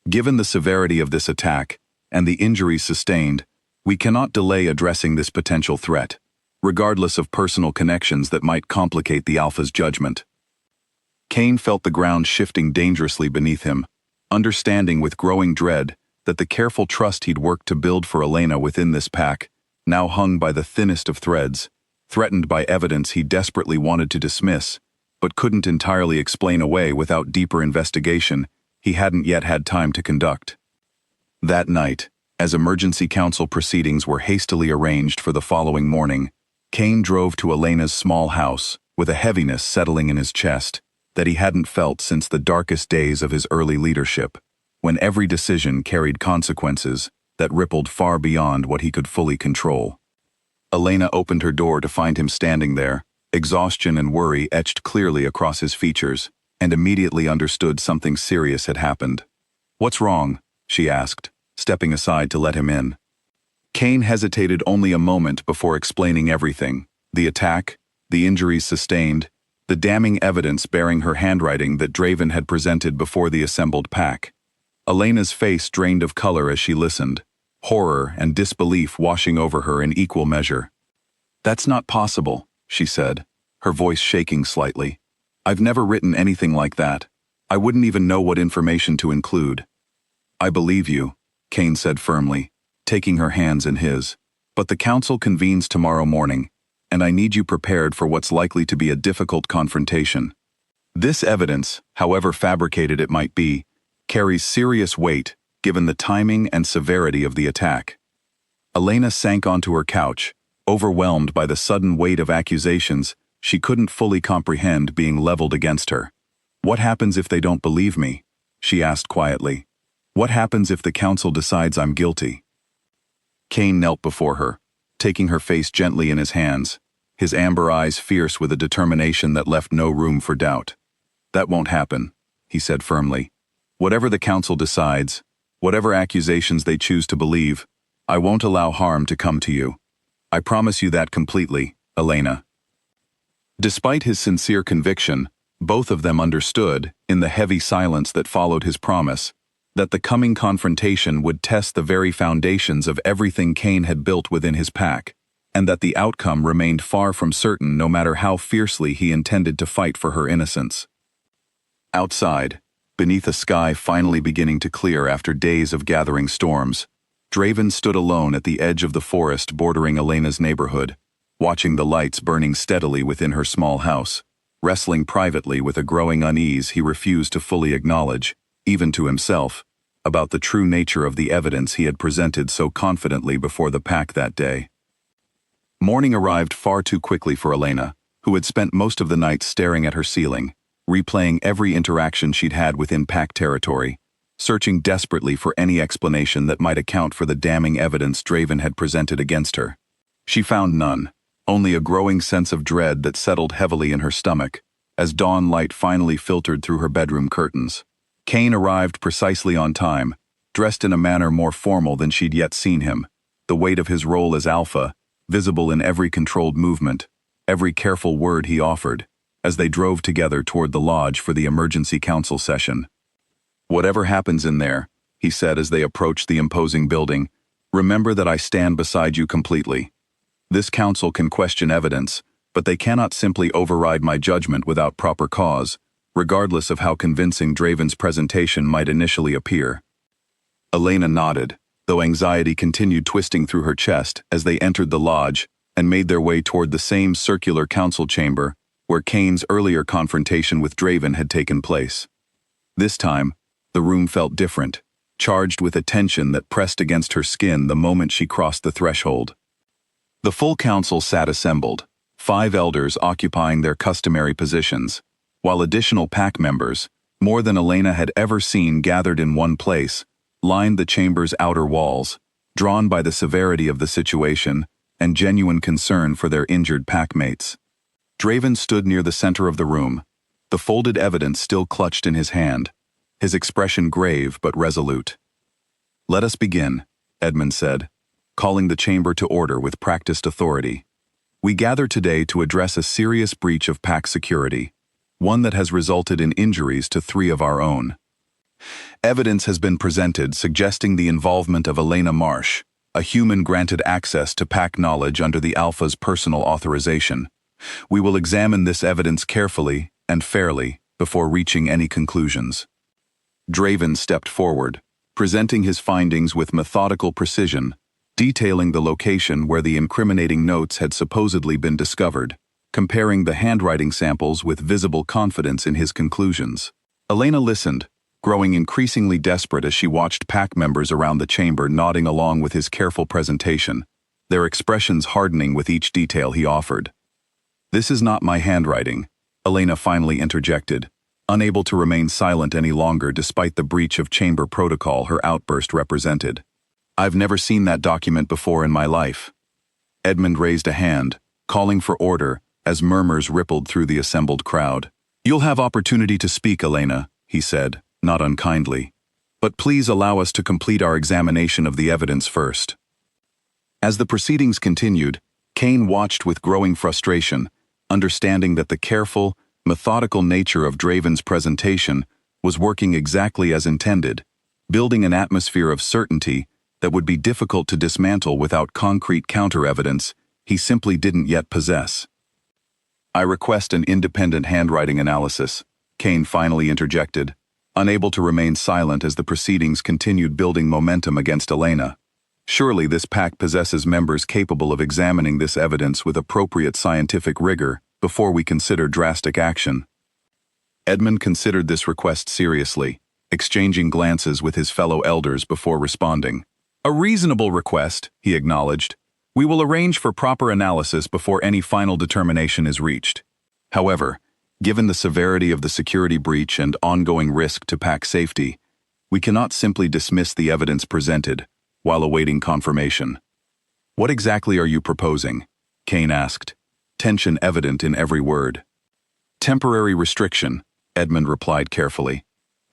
"Given the severity of this attack, and the injuries sustained, we cannot delay addressing this potential threat, regardless of personal connections that might complicate the Alpha's judgment." Kane felt the ground shifting dangerously beneath him, understanding with growing dread that the careful trust he'd worked to build for Elena within this pack, now hung by the thinnest of threads, threatened by evidence he desperately wanted to dismiss, but couldn't entirely explain away without deeper investigation he hadn't yet had time to conduct. That night, as emergency council proceedings were hastily arranged for the following morning, Kane drove to Elena's small house with a heaviness settling in his chest that he hadn't felt since the darkest days of his early leadership, when every decision carried consequences that rippled far beyond what he could fully control. Elena opened her door to find him standing there, exhaustion and worry etched clearly across his features, and immediately understood something serious had happened. "What's wrong?" she asked, stepping aside to let him in. Kane hesitated only a moment before explaining everything: the attack, the injuries sustained, the damning evidence bearing her handwriting that Draven had presented before the assembled pack. Elena's face drained of color as she listened, horror and disbelief washing over her in equal measure. "That's not possible," she said, her voice shaking slightly. "I've never written anything like that. I wouldn't even know what information to include." "I believe you," Kane said firmly, taking her hands in his. "But the council convenes tomorrow morning, and I need you prepared for what's likely to be a difficult confrontation. This evidence, however fabricated it might be, carries serious weight given the timing and severity of the attack." Elena sank onto her couch, overwhelmed by the sudden weight of accusations she couldn't fully comprehend being leveled against her. "What happens if they don't believe me?" she asked quietly. "What happens if the council decides I'm guilty?" Kane knelt before her, taking her face gently in his hands, his amber eyes fierce with a determination that left no room for doubt. "That won't happen," he said firmly. "Whatever the council decides, whatever accusations they choose to believe, I won't allow harm to come to you. I promise you that completely, Elena." Despite his sincere conviction, both of them understood, in the heavy silence that followed his promise, that the coming confrontation would test the very foundations of everything Kane had built within his pack, and that the outcome remained far from certain no matter how fiercely he intended to fight for her innocence. Outside, beneath a sky finally beginning to clear after days of gathering storms, Draven stood alone at the edge of the forest bordering Elena's neighborhood, watching the lights burning steadily within her small house, wrestling privately with a growing unease he refused to fully acknowledge, even to himself, about the true nature of the evidence he had presented so confidently before the pack that day. Morning arrived far too quickly for Elena, who had spent most of the night staring at her ceiling, replaying every interaction she'd had within Pack territory, searching desperately for any explanation that might account for the damning evidence Draven had presented against her. She found none, only a growing sense of dread that settled heavily in her stomach, as dawn light finally filtered through her bedroom curtains. Kane arrived precisely on time, dressed in a manner more formal than she'd yet seen him, the weight of his role as Alpha, visible in every controlled movement, every careful word he offered, as they drove together toward the lodge for the emergency council session. "Whatever happens in there," he said as they approached the imposing building, "remember that I stand beside you completely. This council can question evidence, but they cannot simply override my judgment without proper cause, regardless of how convincing Draven's presentation might initially appear." Elena nodded, though anxiety continued twisting through her chest as they entered the lodge and made their way toward the same circular council chamber where Kane's earlier confrontation with Draven had taken place. This time, the room felt different, charged with a tension that pressed against her skin the moment she crossed the threshold. The full council sat assembled, 5 elders occupying their customary positions, while additional pack members, more than Elena had ever seen gathered in one place, lined the chamber's outer walls, drawn by the severity of the situation and genuine concern for their injured packmates. Draven stood near the center of the room, the folded evidence still clutched in his hand, his expression grave but resolute. "Let us begin," Edmund said, calling the chamber to order with practiced authority. "We gather today to address a serious breach of pack security, one that has resulted in injuries to 3 of our own. Evidence has been presented suggesting the involvement of Elena Marsh, a human granted access to pack knowledge under the Alpha's personal authorization. We will examine this evidence carefully and fairly before reaching any conclusions." Draven stepped forward, presenting his findings with methodical precision, detailing the location where the incriminating notes had supposedly been discovered, comparing the handwriting samples with visible confidence in his conclusions. Elena listened, growing increasingly desperate as she watched pack members around the chamber nodding along with his careful presentation, their expressions hardening with each detail he offered. "This is not my handwriting," Elena finally interjected, unable to remain silent any longer despite the breach of chamber protocol her outburst represented. "I've never seen that document before in my life." Edmund raised a hand, calling for order as murmurs rippled through the assembled crowd. "You'll have opportunity to speak, Elena," he said, not unkindly. "But please allow us to complete our examination of the evidence first." As the proceedings continued, Kane watched with growing frustration, understanding that the careful, methodical nature of Draven's presentation was working exactly as intended, building an atmosphere of certainty that would be difficult to dismantle without concrete counter-evidence he simply didn't yet possess. "I request an independent handwriting analysis," Kane finally interjected, unable to remain silent as the proceedings continued building momentum against Elena. Surely this pack possesses members capable of examining this evidence with appropriate scientific rigor before we consider drastic action. Edmund considered this request seriously, exchanging glances with his fellow elders before responding. "A reasonable request," he acknowledged. "We will arrange for proper analysis before any final determination is reached. However, given the severity of the security breach and ongoing risk to pack safety, we cannot simply dismiss the evidence presented while awaiting confirmation." "What exactly are you proposing?" Kane asked, tension evident in every word. "Temporary restriction," Edmund replied carefully.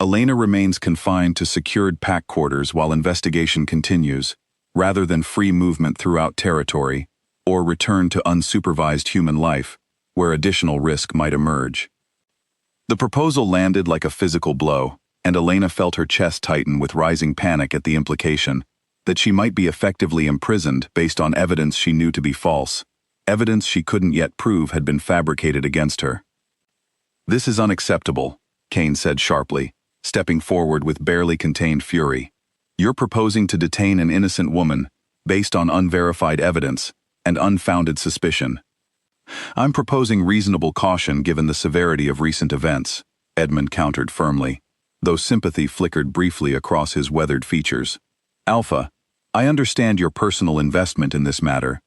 "Elena remains confined to secured pack quarters while investigation continues, rather than free movement throughout territory, or return to unsupervised human life, where additional risk might emerge." The proposal landed like a physical blow, and Elena felt her chest tighten with rising panic at the implication that she might be effectively imprisoned based on evidence she knew to be false, evidence she couldn't yet prove had been fabricated against her. "This is unacceptable," Kane said sharply, stepping forward with barely contained fury. "You're proposing to detain an innocent woman based on unverified evidence and unfounded suspicion." "I'm proposing reasonable caution given the severity of recent events," Edmund countered firmly, though sympathy flickered briefly across his weathered features. "Alpha, I understand your personal investment in this matter,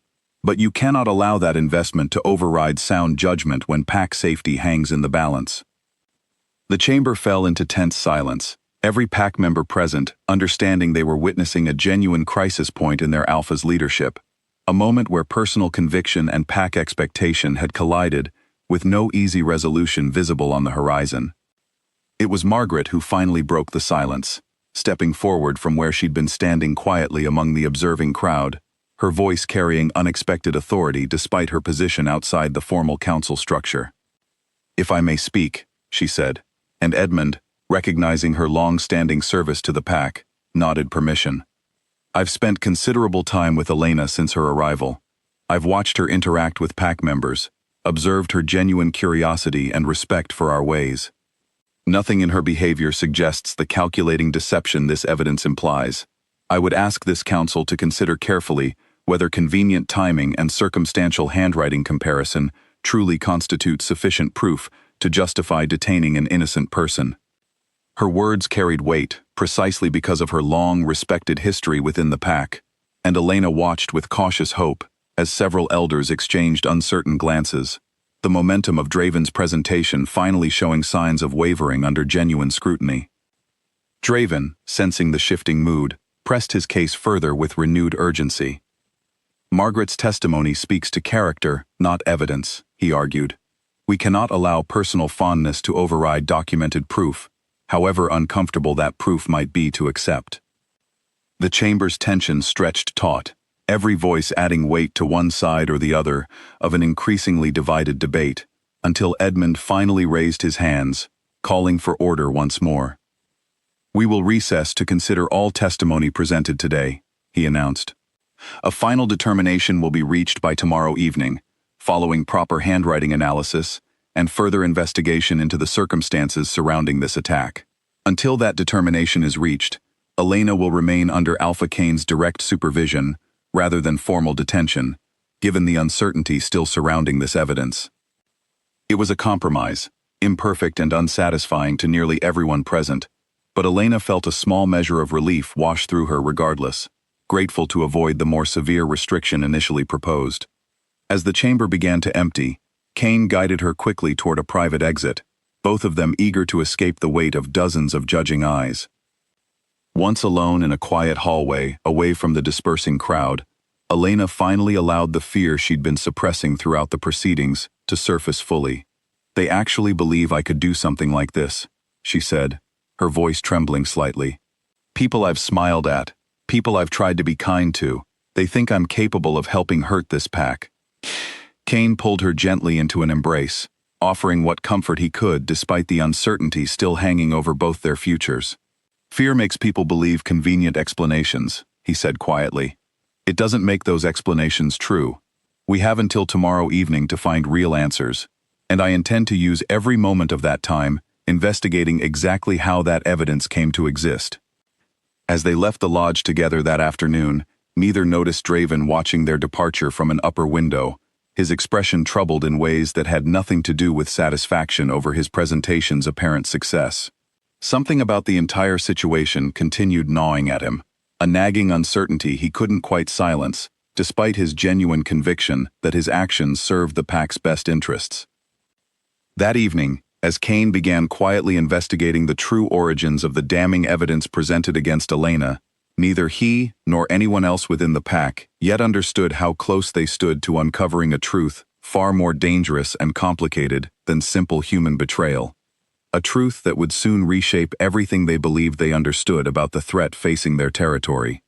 But you cannot allow that investment to override sound judgment when pack safety hangs in the balance. The chamber fell into tense silence, every pack member present understanding they were witnessing a genuine crisis point in their alpha's leadership, a moment where personal conviction and pack expectation had collided, with no easy resolution visible on the horizon. It was Margaret who finally broke the silence, stepping forward from where she'd been standing quietly among the observing crowd, her voice carrying unexpected authority despite her position outside the formal council structure. "If I may speak," she said, and Edmund, recognizing her long-standing service to the pack, nodded permission. "I've spent considerable time with Elena since her arrival. I've watched her interact with pack members, observed her genuine curiosity and respect for our ways. Nothing in her behavior suggests the calculating deception this evidence implies. I would ask this council to consider carefully whether convenient timing and circumstantial handwriting comparison truly constitute sufficient proof to justify detaining an innocent person." Her words carried weight precisely because of her long, respected history within the pack, and Elena watched with cautious hope as several elders exchanged uncertain glances, the momentum of Draven's presentation finally showing signs of wavering under genuine scrutiny. Draven, sensing the shifting mood, pressed his case further with renewed urgency. "Margaret's testimony speaks to character, not evidence," he argued. "We cannot allow personal fondness to override documented proof, however uncomfortable that proof might be to accept." The chamber's tension stretched taut, every voice adding weight to one side or the other of an increasingly divided debate, until Edmund finally raised his hands, calling for order once more. "We will recess to consider all testimony presented today," he announced. "A final determination will be reached by tomorrow evening, following proper handwriting analysis and further investigation into the circumstances surrounding this attack. Until that determination is reached, Elena will remain under Alpha Kane's direct supervision rather than formal detention, given the uncertainty still surrounding this evidence." It was a compromise, imperfect and unsatisfying to nearly everyone present, but Elena felt a small measure of relief wash through her regardless, grateful to avoid the more severe restriction initially proposed. As the chamber began to empty, Kane guided her quickly toward a private exit, both of them eager to escape the weight of dozens of judging eyes. Once alone in a quiet hallway, away from the dispersing crowd, Elena finally allowed the fear she'd been suppressing throughout the proceedings to surface fully. "They actually believe I could do something like this," she said, her voice trembling slightly. "People I've smiled at, people I've tried to be kind to, they think I'm capable of helping hurt this pack." Kane pulled her gently into an embrace, offering what comfort he could despite the uncertainty still hanging over both their futures. "Fear makes people believe convenient explanations," he said quietly. "It doesn't make those explanations true. We have until tomorrow evening to find real answers, and I intend to use every moment of that time investigating exactly how that evidence came to exist." As they left the lodge together that afternoon, neither noticed Draven watching their departure from an upper window, his expression troubled in ways that had nothing to do with satisfaction over his presentation's apparent success. Something about the entire situation continued gnawing at him, a nagging uncertainty he couldn't quite silence, despite his genuine conviction that his actions served the pack's best interests. That evening, as Kane began quietly investigating the true origins of the damning evidence presented against Elena, neither he nor anyone else within the pack yet understood how close they stood to uncovering a truth far more dangerous and complicated than simple human betrayal. A truth that would soon reshape everything they believed they understood about the threat facing their territory.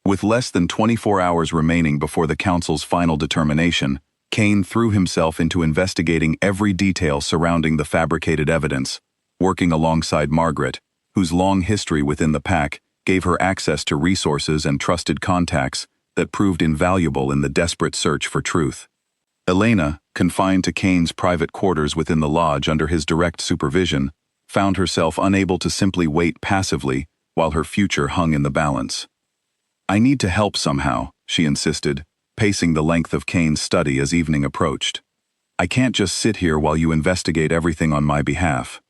With less than 24 hours remaining before the council's final determination, Kane threw himself into investigating every detail surrounding the fabricated evidence, working alongside Margaret, whose long history within the pack gave her access to resources and trusted contacts that proved invaluable in the desperate search for truth. Elena, confined to Kane's private quarters within the lodge under his direct supervision, found herself unable to simply wait passively while her future hung in the balance. "I need to help somehow," she insisted, pacing the length of Kane's study as evening approached. "I can't just sit here while you investigate everything on my behalf."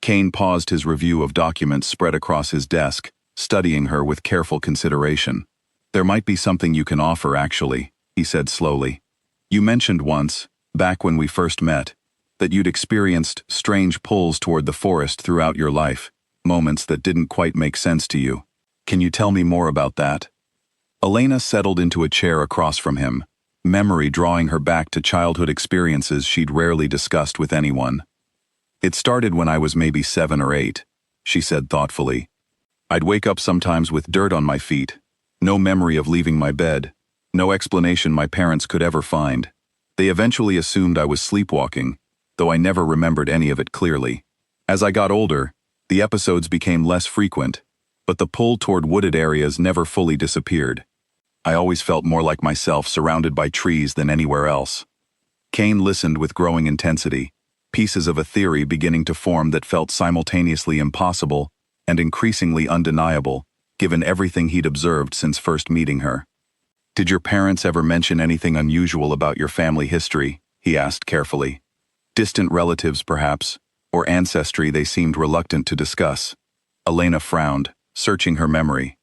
Kane paused his review of documents spread across his desk, studying her with careful consideration. "There might be something you can offer, actually," he said slowly. You mentioned once, back when we first met, that you'd experienced strange pulls toward the forest throughout your life, moments that didn't quite make sense to you. Can you tell me more about that? Elena settled into a chair across from him, memory drawing her back to childhood experiences she'd rarely discussed with anyone. It started when I was maybe 7 or 8, she said thoughtfully. I'd wake up sometimes with dirt on my feet, no memory of leaving my bed, no explanation my parents could ever find. They eventually assumed I was sleepwalking, though I never remembered any of it clearly. As I got older, the episodes became less frequent, but the pull toward wooded areas never fully disappeared. I always felt more like myself surrounded by trees than anywhere else. Kane listened with growing intensity, pieces of a theory beginning to form that felt simultaneously impossible and increasingly undeniable, given everything he'd observed since first meeting her. Did your parents ever mention anything unusual about your family history? He asked carefully. Distant relatives, perhaps, or ancestry they seemed reluctant to discuss. Elena frowned, searching her memory.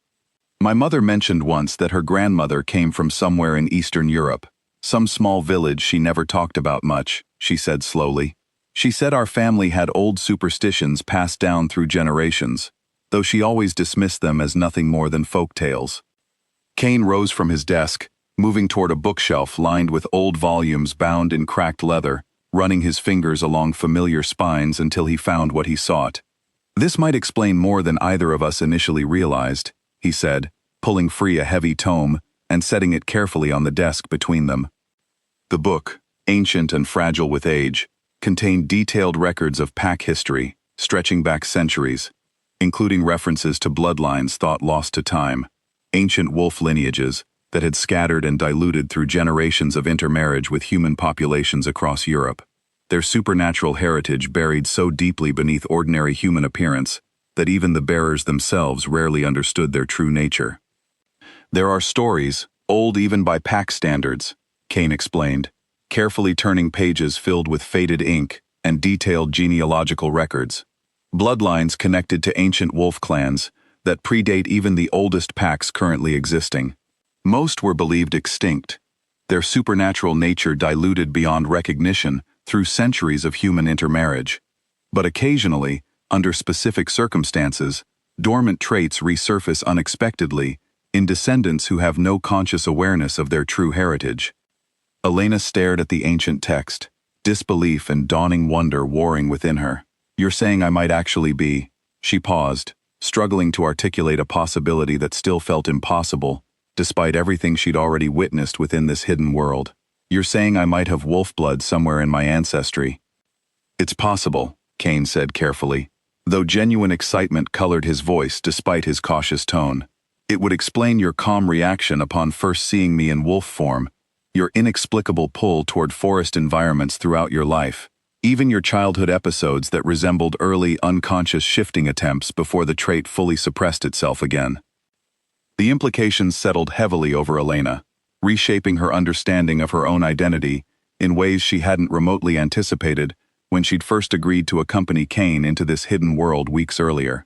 My mother mentioned once that her grandmother came from somewhere in Eastern Europe, some small village she never talked about much, she said slowly. She said our family had old superstitions passed down through generations, though she always dismissed them as nothing more than folk tales. Kane rose from his desk, moving toward a bookshelf lined with old volumes bound in cracked leather, running his fingers along familiar spines until he found what he sought. This might explain more than either of us initially realized, he said, pulling free a heavy tome and setting it carefully on the desk between them. The book, ancient and fragile with age, contained detailed records of pack history, stretching back centuries, including references to bloodlines thought lost to time, ancient wolf lineages that had scattered and diluted through generations of intermarriage with human populations across Europe, their supernatural heritage buried so deeply beneath ordinary human appearance that even the bearers themselves rarely understood their true nature. There are stories, old even by pack standards, Kane explained, carefully turning pages filled with faded ink and detailed genealogical records. Bloodlines connected to ancient wolf clans that predate even the oldest packs currently existing. Most were believed extinct, their supernatural nature diluted beyond recognition through centuries of human intermarriage. But occasionally, under specific circumstances, dormant traits resurface unexpectedly in descendants who have no conscious awareness of their true heritage. Elena stared at the ancient text, disbelief and dawning wonder warring within her. You're saying I might actually be... She paused, struggling to articulate a possibility that still felt impossible, despite everything she'd already witnessed within this hidden world. You're saying I might have wolf blood somewhere in my ancestry. It's possible, Kane said carefully, though genuine excitement colored his voice despite his cautious tone. It would explain your calm reaction upon first seeing me in wolf form, your inexplicable pull toward forest environments throughout your life, even your childhood episodes that resembled early unconscious shifting attempts before the trait fully suppressed itself again. The implications settled heavily over Elena, reshaping her understanding of her own identity in ways she hadn't remotely anticipated when she'd first agreed to accompany Kane into this hidden world weeks earlier.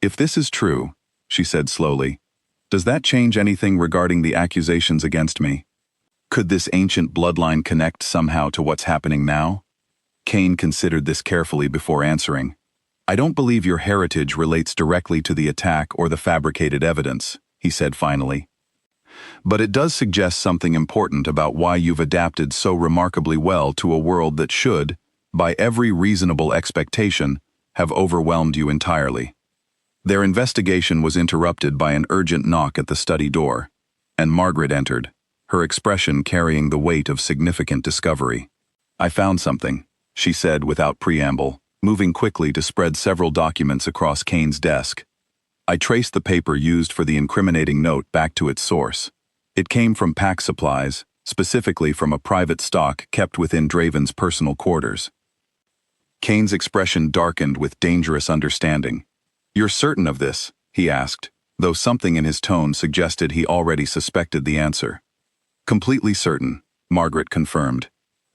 If this is true, she said slowly, does that change anything regarding the accusations against me? Could this ancient bloodline connect somehow to what's happening now? Kane considered this carefully before answering. I don't believe your heritage relates directly to the attack or the fabricated evidence, he said finally. But it does suggest something important about why you've adapted so remarkably well to a world that should, by every reasonable expectation, have overwhelmed you entirely. Their investigation was interrupted by an urgent knock at the study door, and Margaret entered, her expression carrying the weight of significant discovery. I found something, she said without preamble, moving quickly to spread several documents across Kane's desk. I traced the paper used for the incriminating note back to its source. It came from pack supplies, specifically from a private stock kept within Draven's personal quarters. Kane's expression darkened with dangerous understanding. You're certain of this? He asked, though something in his tone suggested he already suspected the answer. Completely certain, Margaret confirmed.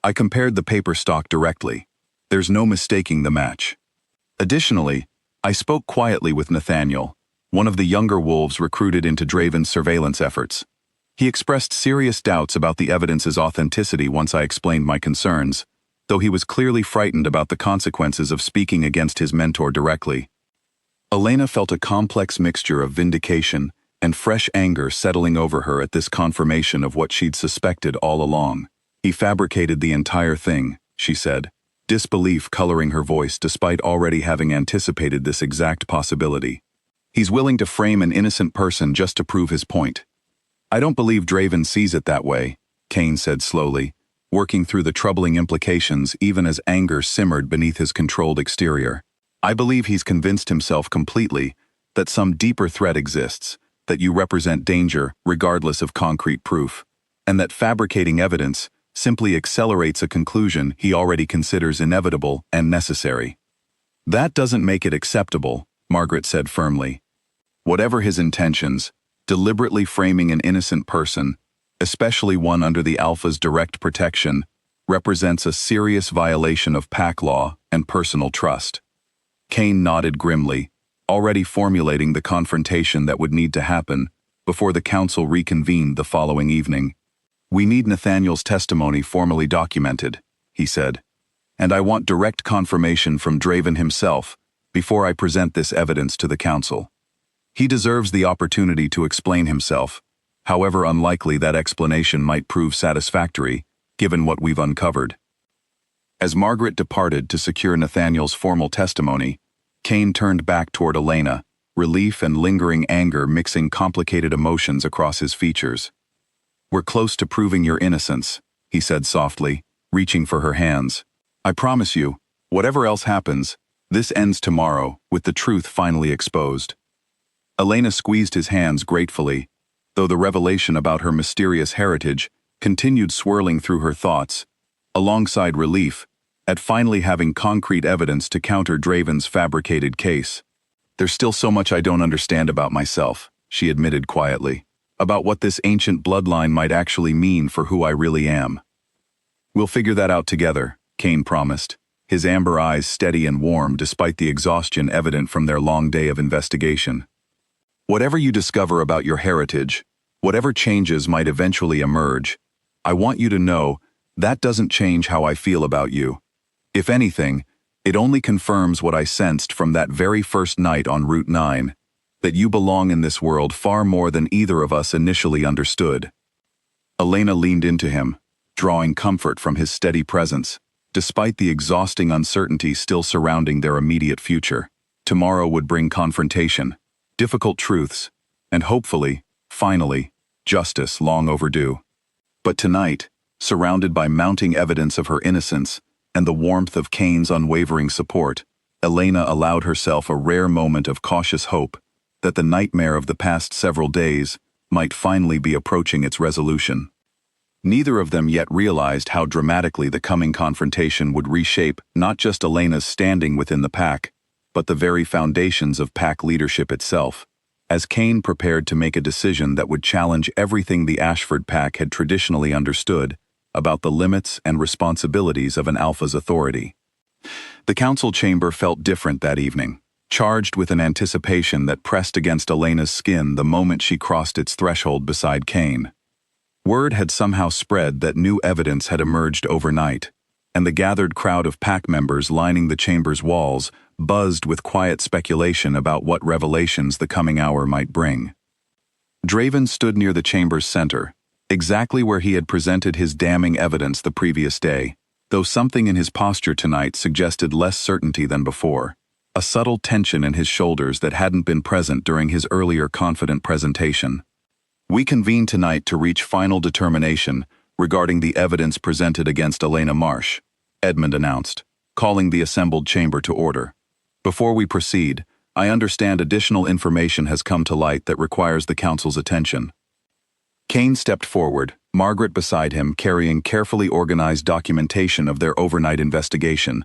I compared the paper stock directly. There's no mistaking the match. Additionally, I spoke quietly with Nathaniel, one of the younger wolves recruited into Draven's surveillance efforts. He expressed serious doubts about the evidence's authenticity once I explained my concerns, though he was clearly frightened about the consequences of speaking against his mentor directly. Elena felt a complex mixture of vindication and fresh anger settling over her at this confirmation of what she'd suspected all along. He fabricated the entire thing, she said, disbelief coloring her voice despite already having anticipated this exact possibility. He's willing to frame an innocent person just to prove his point. I don't believe Draven sees it that way, Kane said slowly, working through the troubling implications even as anger simmered beneath his controlled exterior. I believe he's convinced himself completely that some deeper threat exists, that you represent danger regardless of concrete proof, and that fabricating evidence simply accelerates a conclusion he already considers inevitable and necessary. That doesn't make it acceptable, Margaret said firmly. Whatever his intentions, deliberately framing an innocent person, especially one under the Alpha's direct protection, represents a serious violation of pack law and personal trust. Kane nodded grimly, already formulating the confrontation that would need to happen before the council reconvened the following evening. We need Nathaniel's testimony formally documented, he said, and I want direct confirmation from Draven himself before I present this evidence to the council. He deserves the opportunity to explain himself, however unlikely that explanation might prove satisfactory, given what we've uncovered. As Margaret departed to secure Nathaniel's formal testimony, Kane turned back toward Elena, relief and lingering anger mixing complicated emotions across his features. We're close to proving your innocence, he said softly, reaching for her hands. I promise you, whatever else happens, this ends tomorrow with the truth finally exposed. Elena squeezed his hands gratefully, though the revelation about her mysterious heritage continued swirling through her thoughts, alongside relief at finally having concrete evidence to counter Draven's fabricated case. There's still so much I don't understand about myself, she admitted quietly, about what this ancient bloodline might actually mean for who I really am. We'll figure that out together, Kane promised, his amber eyes steady and warm despite the exhaustion evident from their long day of investigation. Whatever you discover about your heritage, whatever changes might eventually emerge, I want you to know that doesn't change how I feel about you. If anything, it only confirms what I sensed from that very first night on Route 9, that you belong in this world far more than either of us initially understood. Elena leaned into him, drawing comfort from his steady presence, despite the exhausting uncertainty still surrounding their immediate future. Tomorrow would bring confrontation, difficult truths, and hopefully, finally, justice long overdue. But tonight, surrounded by mounting evidence of her innocence and the warmth of Kane's unwavering support, Elena allowed herself a rare moment of cautious hope that the nightmare of the past several days might finally be approaching its resolution. Neither of them yet realized how dramatically the coming confrontation would reshape not just Elena's standing within the pack, but the very foundations of pack leadership itself, as Kane prepared to make a decision that would challenge everything the Ashford pack had traditionally understood about the limits and responsibilities of an Alpha's authority. The council chamber felt different that evening, charged with an anticipation that pressed against Elena's skin the moment she crossed its threshold beside Kane. Word had somehow spread that new evidence had emerged overnight, and the gathered crowd of pack members lining the chamber's walls buzzed with quiet speculation about what revelations the coming hour might bring. Draven stood near the chamber's center, exactly where he had presented his damning evidence the previous day, though something in his posture tonight suggested less certainty than before, a subtle tension in his shoulders that hadn't been present during his earlier confident presentation. We convene tonight to reach final determination regarding the evidence presented against Elena Marsh, Edmund announced, calling the assembled chamber to order. Before we proceed, I understand additional information has come to light that requires the council's attention. Kane stepped forward, Margaret beside him carrying carefully organized documentation of their overnight investigation.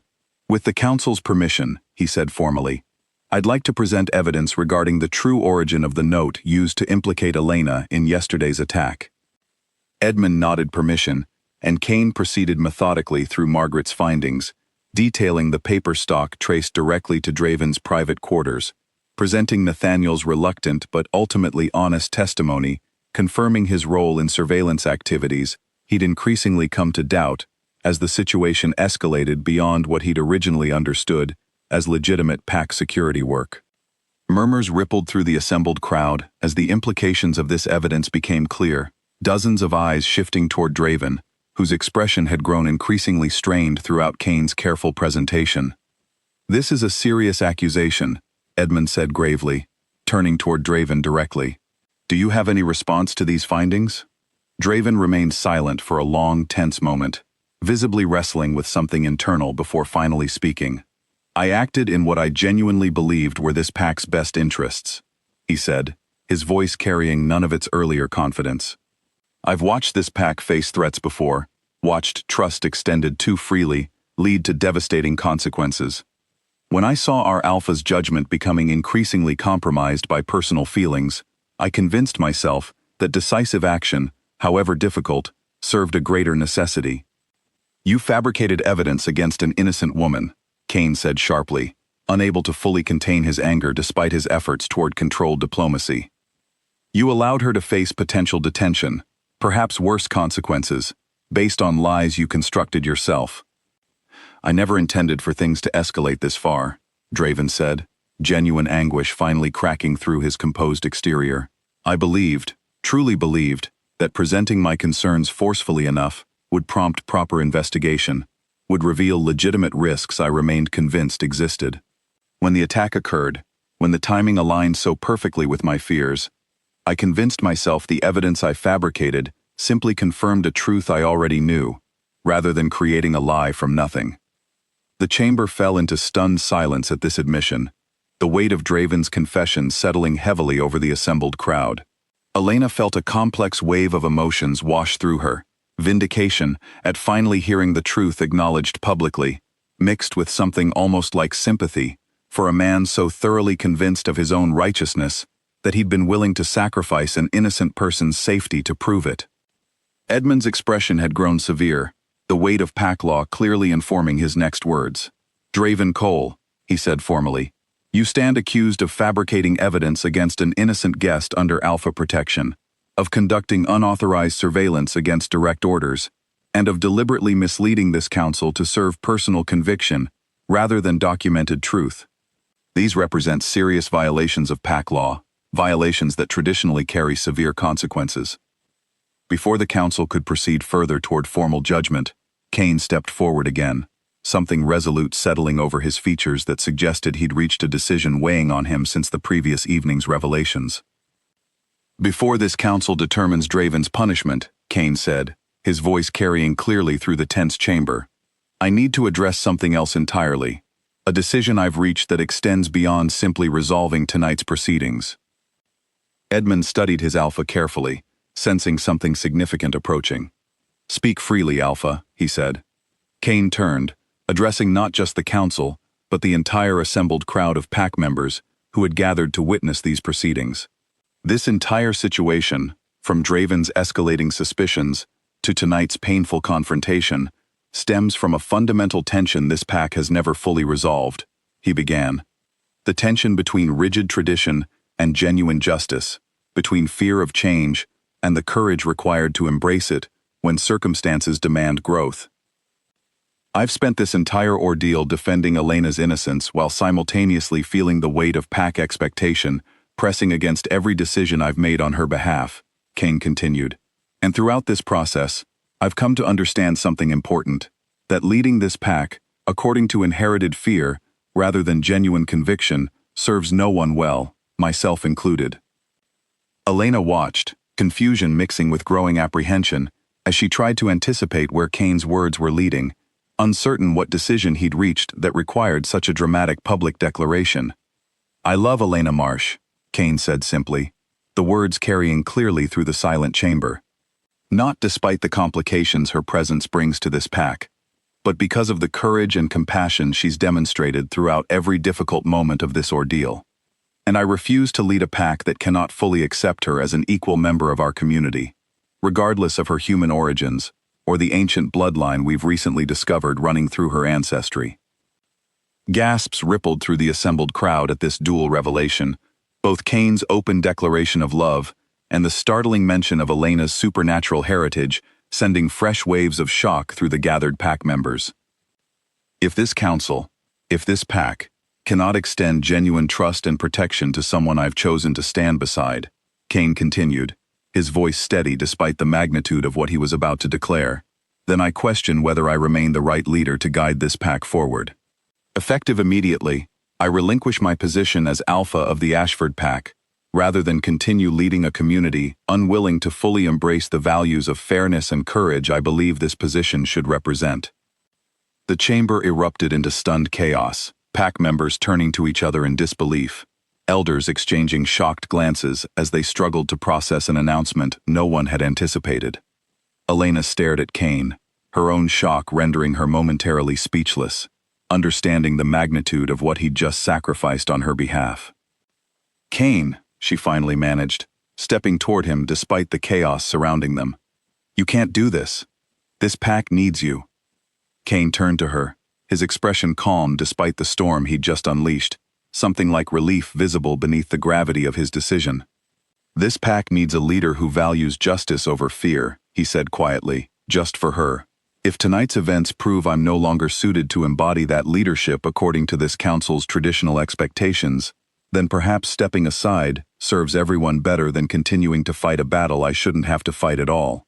With the council's permission, he said formally, I'd like to present evidence regarding the true origin of the note used to implicate Elena in yesterday's attack. Edmund nodded permission, and Kane proceeded methodically through Margaret's findings, detailing the paper stock traced directly to Draven's private quarters, presenting Nathaniel's reluctant but ultimately honest testimony confirming his role in surveillance activities he'd increasingly come to doubt as the situation escalated beyond what he'd originally understood as legitimate pack security work. Murmurs rippled through the assembled crowd as the implications of this evidence became clear, dozens of eyes shifting toward Draven, whose expression had grown increasingly strained throughout Kane's careful presentation. "This is a serious accusation," Edmund said gravely, turning toward Draven directly. "Do you have any response to these findings?" Draven remained silent for a long, tense moment, visibly wrestling with something internal before finally speaking. "I acted in what I genuinely believed were this pack's best interests," he said, his voice carrying none of its earlier confidence. "I've watched this pack face threats before, watched trust extended too freely lead to devastating consequences. When I saw our Alpha's judgment becoming increasingly compromised by personal feelings, I convinced myself that decisive action, however difficult, served a greater necessity." "You fabricated evidence against an innocent woman," Kane said sharply, unable to fully contain his anger despite his efforts toward controlled diplomacy. "You allowed her to face potential detention, perhaps worse consequences, based on lies you constructed yourself." "I never intended for things to escalate this far," Draven said, genuine anguish finally cracking through his composed exterior. "I believed, truly believed, that presenting my concerns forcefully enough would prompt proper investigation, would reveal legitimate risks I remained convinced existed. When the attack occurred, when the timing aligned so perfectly with my fears, I convinced myself the evidence I fabricated simply confirmed a truth I already knew, rather than creating a lie from nothing." The chamber fell into stunned silence at this admission, the weight of Draven's confession settling heavily over the assembled crowd. Elena felt a complex wave of emotions wash through her, vindication at finally hearing the truth acknowledged publicly, mixed with something almost like sympathy for a man so thoroughly convinced of his own righteousness that he'd been willing to sacrifice an innocent person's safety to prove it. Edmund's expression had grown severe, the weight of pack law clearly informing his next words. "Draven Cole," he said formally, "you stand accused of fabricating evidence against an innocent guest under Alpha protection, of conducting unauthorized surveillance against direct orders, and of deliberately misleading this council to serve personal conviction rather than documented truth. These represent serious violations of pack law, violations that traditionally carry severe consequences." Before the council could proceed further toward formal judgment, Kane stepped forward again, something resolute settling over his features that suggested he'd reached a decision weighing on him since the previous evening's revelations. "Before this council determines Draven's punishment," Kane said, his voice carrying clearly through the tense chamber, "I need to address something else entirely, a decision I've reached that extends beyond simply resolving tonight's proceedings." Edmund studied his Alpha carefully, sensing something significant approaching. "Speak freely, Alpha," he said. Kane turned, addressing not just the council, but the entire assembled crowd of pack members who had gathered to witness these proceedings. This entire situation, from Draven's escalating suspicions to tonight's painful confrontation, stems from a fundamental tension this pack has never fully resolved, he began. The tension between rigid tradition and genuine justice, between fear of change and the courage required to embrace it when circumstances demand growth. I've spent this entire ordeal defending Elena's innocence while simultaneously feeling the weight of pack expectation pressing against every decision I've made on her behalf, Kane continued. And throughout this process, I've come to understand something important, that leading this pack, according to inherited fear, rather than genuine conviction, serves no one well, myself included. Elena watched, confusion mixing with growing apprehension, as she tried to anticipate where Kane's words were leading, uncertain what decision he'd reached that required such a dramatic public declaration. "I love Elena Marsh," Kane said simply, the words carrying clearly through the silent chamber. "Not despite the complications her presence brings to this pack, but because of the courage and compassion she's demonstrated throughout every difficult moment of this ordeal. And I refuse to lead a pack that cannot fully accept her as an equal member of our community, regardless of her human origins or the ancient bloodline we've recently discovered running through her ancestry." Gasps rippled through the assembled crowd at this dual revelation, both Kane's open declaration of love and the startling mention of Elena's supernatural heritage sending fresh waves of shock through the gathered pack members. If this council, if this pack, cannot extend genuine trust and protection to someone I've chosen to stand beside, Kane continued, his voice steady despite the magnitude of what he was about to declare, then I question whether I remain the right leader to guide this pack forward. Effective immediately, I relinquish my position as alpha of the Ashford pack, rather than continue leading a community unwilling to fully embrace the values of fairness and courage I believe this position should represent. The chamber erupted into stunned chaos, pack members turning to each other in disbelief, elders exchanging shocked glances as they struggled to process an announcement no one had anticipated. Elena stared at Kane, her own shock rendering her momentarily speechless, understanding the magnitude of what he'd just sacrificed on her behalf. "Kane," she finally managed, stepping toward him despite the chaos surrounding them. "You can't do this. This pack needs you." Kane turned to her, his expression calm despite the storm he'd just unleashed, something like relief visible beneath the gravity of his decision. "This pack needs a leader who values justice over fear," he said quietly, "just for her. If tonight's events prove I'm no longer suited to embody that leadership according to this council's traditional expectations, then perhaps stepping aside serves everyone better than continuing to fight a battle I shouldn't have to fight at all."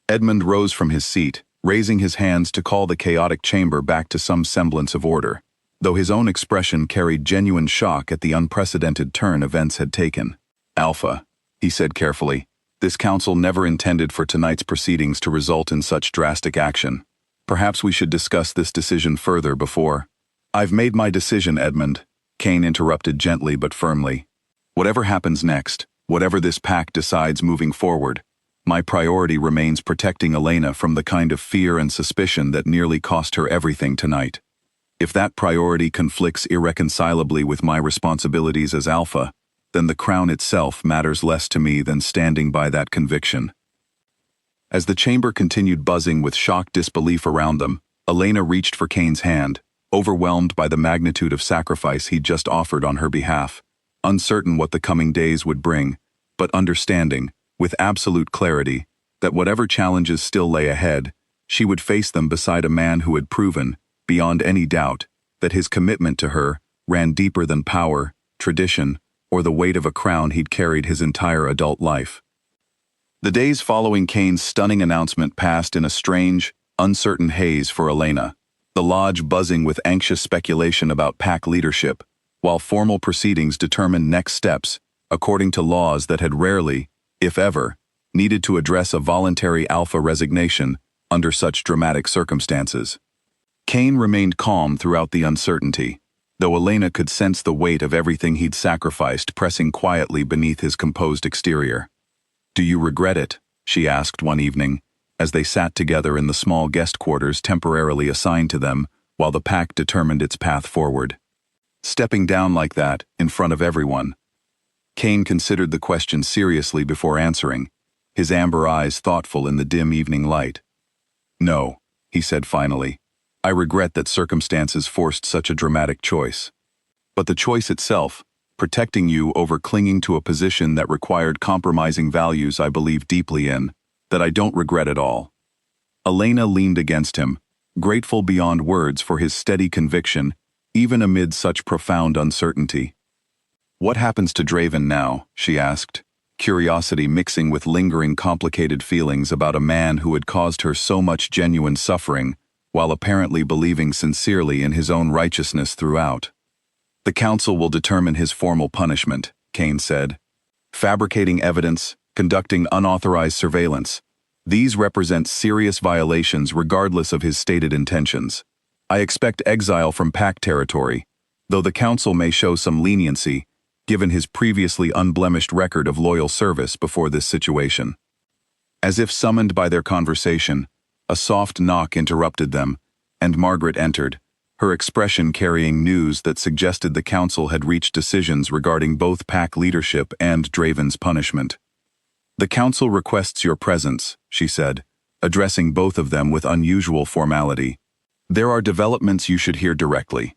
Edmund rose from his seat, raising his hands to call the chaotic chamber back to some semblance of order, though his own expression carried genuine shock at the unprecedented turn events had taken. "Alpha," he said carefully, "this council never intended for tonight's proceedings to result in such drastic action. Perhaps we should discuss this decision further before—" "I've made my decision, Edmund," Kane interrupted gently but firmly. "Whatever happens next, whatever this pack decides moving forward, my priority remains protecting Elena from the kind of fear and suspicion that nearly cost her everything tonight. If that priority conflicts irreconcilably with my responsibilities as Alpha, then the crown itself matters less to me than standing by that conviction." As the chamber continued buzzing with shocked disbelief around them, Elena reached for Kane's hand, overwhelmed by the magnitude of sacrifice he'd just offered on her behalf, uncertain what the coming days would bring, but understanding, with absolute clarity, that whatever challenges still lay ahead, she would face them beside a man who had proven, beyond any doubt, that his commitment to her ran deeper than power, tradition, or the weight of a crown he'd carried his entire adult life. The days following Kane's stunning announcement passed in a strange, uncertain haze for Elena, the lodge buzzing with anxious speculation about pack leadership, while formal proceedings determined next steps, according to laws that had rarely, if ever, needed to address a voluntary alpha resignation under such dramatic circumstances. Kane remained calm throughout the uncertainty, though Elena could sense the weight of everything he'd sacrificed pressing quietly beneath his composed exterior. "Do you regret it?" she asked one evening, as they sat together in the small guest quarters temporarily assigned to them while the pack determined its path forward. Stepping down like that, in front of everyone. Kane considered the question seriously before answering, his amber eyes thoughtful in the dim evening light. "No," he said finally. "I regret that circumstances forced such a dramatic choice. But the choice itself, protecting you over clinging to a position that required compromising values I believe deeply in, that I don't regret at all." Elena leaned against him, grateful beyond words for his steady conviction, even amid such profound uncertainty. "What happens to Draven now?" she asked, curiosity mixing with lingering complicated feelings about a man who had caused her so much genuine suffering, while apparently believing sincerely in his own righteousness throughout. "The council will determine his formal punishment," Kane said. "Fabricating evidence, conducting unauthorized surveillance. These represent serious violations regardless of his stated intentions. I expect exile from pack territory, though the council may show some leniency, given his previously unblemished record of loyal service before this situation." As if summoned by their conversation, a soft knock interrupted them, and Margaret entered, her expression carrying news that suggested the council had reached decisions regarding both pack leadership and Draven's punishment. "The council requests your presence," she said, addressing both of them with unusual formality. "There are developments you should hear directly."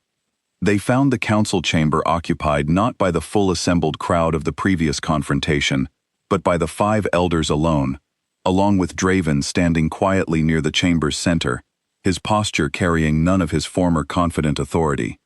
They found the council chamber occupied not by the full assembled crowd of the previous confrontation, but by the 5 elders alone, along with Draven standing quietly near the chamber's center, his posture carrying none of his former confident authority.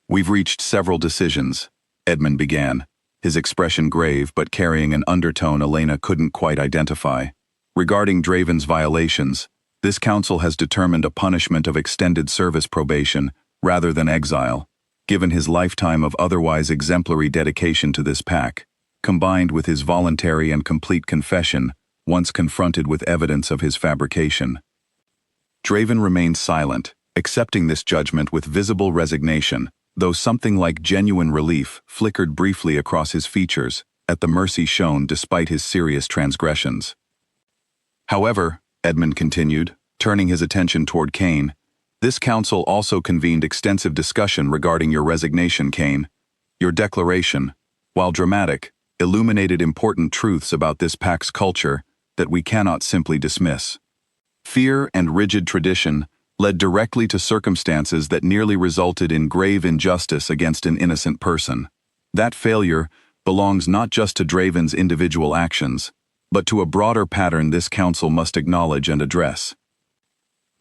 "We've reached several decisions," Edmund began, his expression grave but carrying an undertone Elena couldn't quite identify. "Regarding Draven's violations, this council has determined a punishment of extended service probation rather than exile, given his lifetime of otherwise exemplary dedication to this pack, combined with his voluntary and complete confession once confronted with evidence of his fabrication." Draven remained silent, accepting this judgment with visible resignation, though something like genuine relief flickered briefly across his features at the mercy shown despite his serious transgressions. "However," Edmund continued, turning his attention toward Kane, "this council also convened extensive discussion regarding your resignation, Kane. Your declaration, while dramatic, illuminated important truths about this pack's culture that we cannot simply dismiss. Fear and rigid tradition led directly to circumstances that nearly resulted in grave injustice against an innocent person. That failure belongs not just to Draven's individual actions, but to a broader pattern this council must acknowledge and address."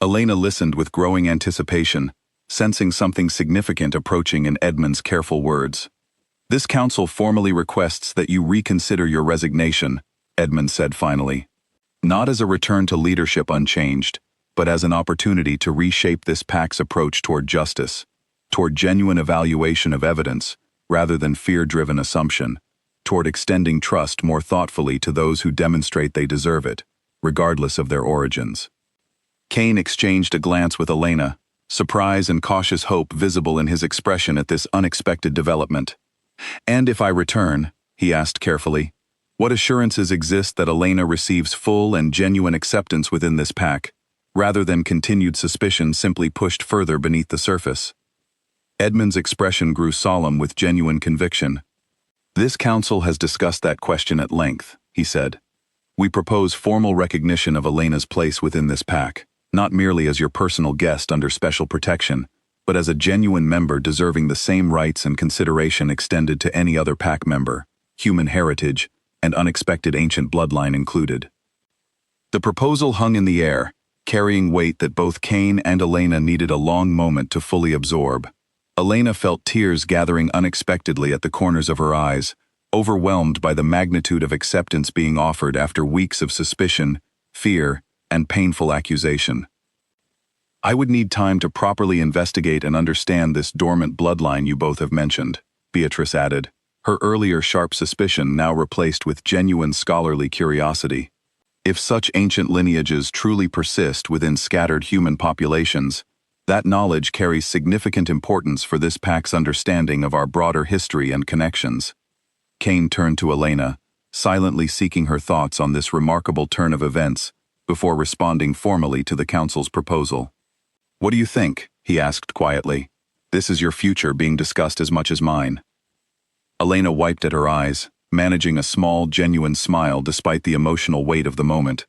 Elena listened with growing anticipation, sensing something significant approaching in Edmund's careful words. "This council formally requests that you reconsider your resignation," Edmund said finally. "Not as a return to leadership unchanged, but as an opportunity to reshape this pack's approach toward justice, toward genuine evaluation of evidence, rather than fear-driven assumption, toward extending trust more thoughtfully to those who demonstrate they deserve it, regardless of their origins." Kane exchanged a glance with Elena, surprise and cautious hope visible in his expression at this unexpected development. "And if I return," he asked carefully, "what assurances exist that Elena receives full and genuine acceptance within this pack, rather than continued suspicion simply pushed further beneath the surface?" Edmund's expression grew solemn with genuine conviction. "This council has discussed that question at length," he said. "We propose formal recognition of Elena's place within this pack, not merely as your personal guest under special protection, but as a genuine member deserving the same rights and consideration extended to any other pack member, human heritage, and unexpected ancient bloodline included." The proposal hung in the air, carrying weight that both Kane and Elena needed a long moment to fully absorb. Elena felt tears gathering unexpectedly at the corners of her eyes, overwhelmed by the magnitude of acceptance being offered after weeks of suspicion, fear, and painful accusation. "I would need time to properly investigate and understand this dormant bloodline you both have mentioned," Beatrice added, her earlier sharp suspicion now replaced with genuine scholarly curiosity. "If such ancient lineages truly persist within scattered human populations, that knowledge carries significant importance for this pack's understanding of our broader history and connections." Kane turned to Elena, silently seeking her thoughts on this remarkable turn of events, before responding formally to the council's proposal. "What do you think?" he asked quietly. "This is your future being discussed as much as mine." Elena wiped at her eyes, managing a small, genuine smile despite the emotional weight of the moment.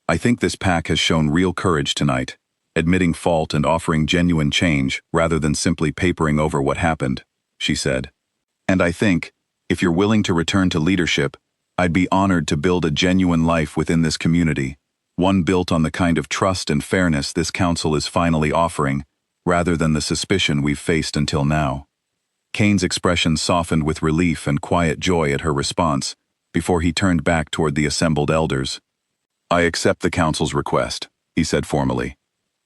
"I think this pack has shown real courage tonight, admitting fault and offering genuine change rather than simply papering over what happened," she said. "And I think, if you're willing to return to leadership, I'd be honored to build a genuine life within this community, one built on the kind of trust and fairness this council is finally offering, rather than the suspicion we've faced until now." Kane's expression softened with relief and quiet joy at her response, before he turned back toward the assembled elders. "I accept the council's request," he said formally.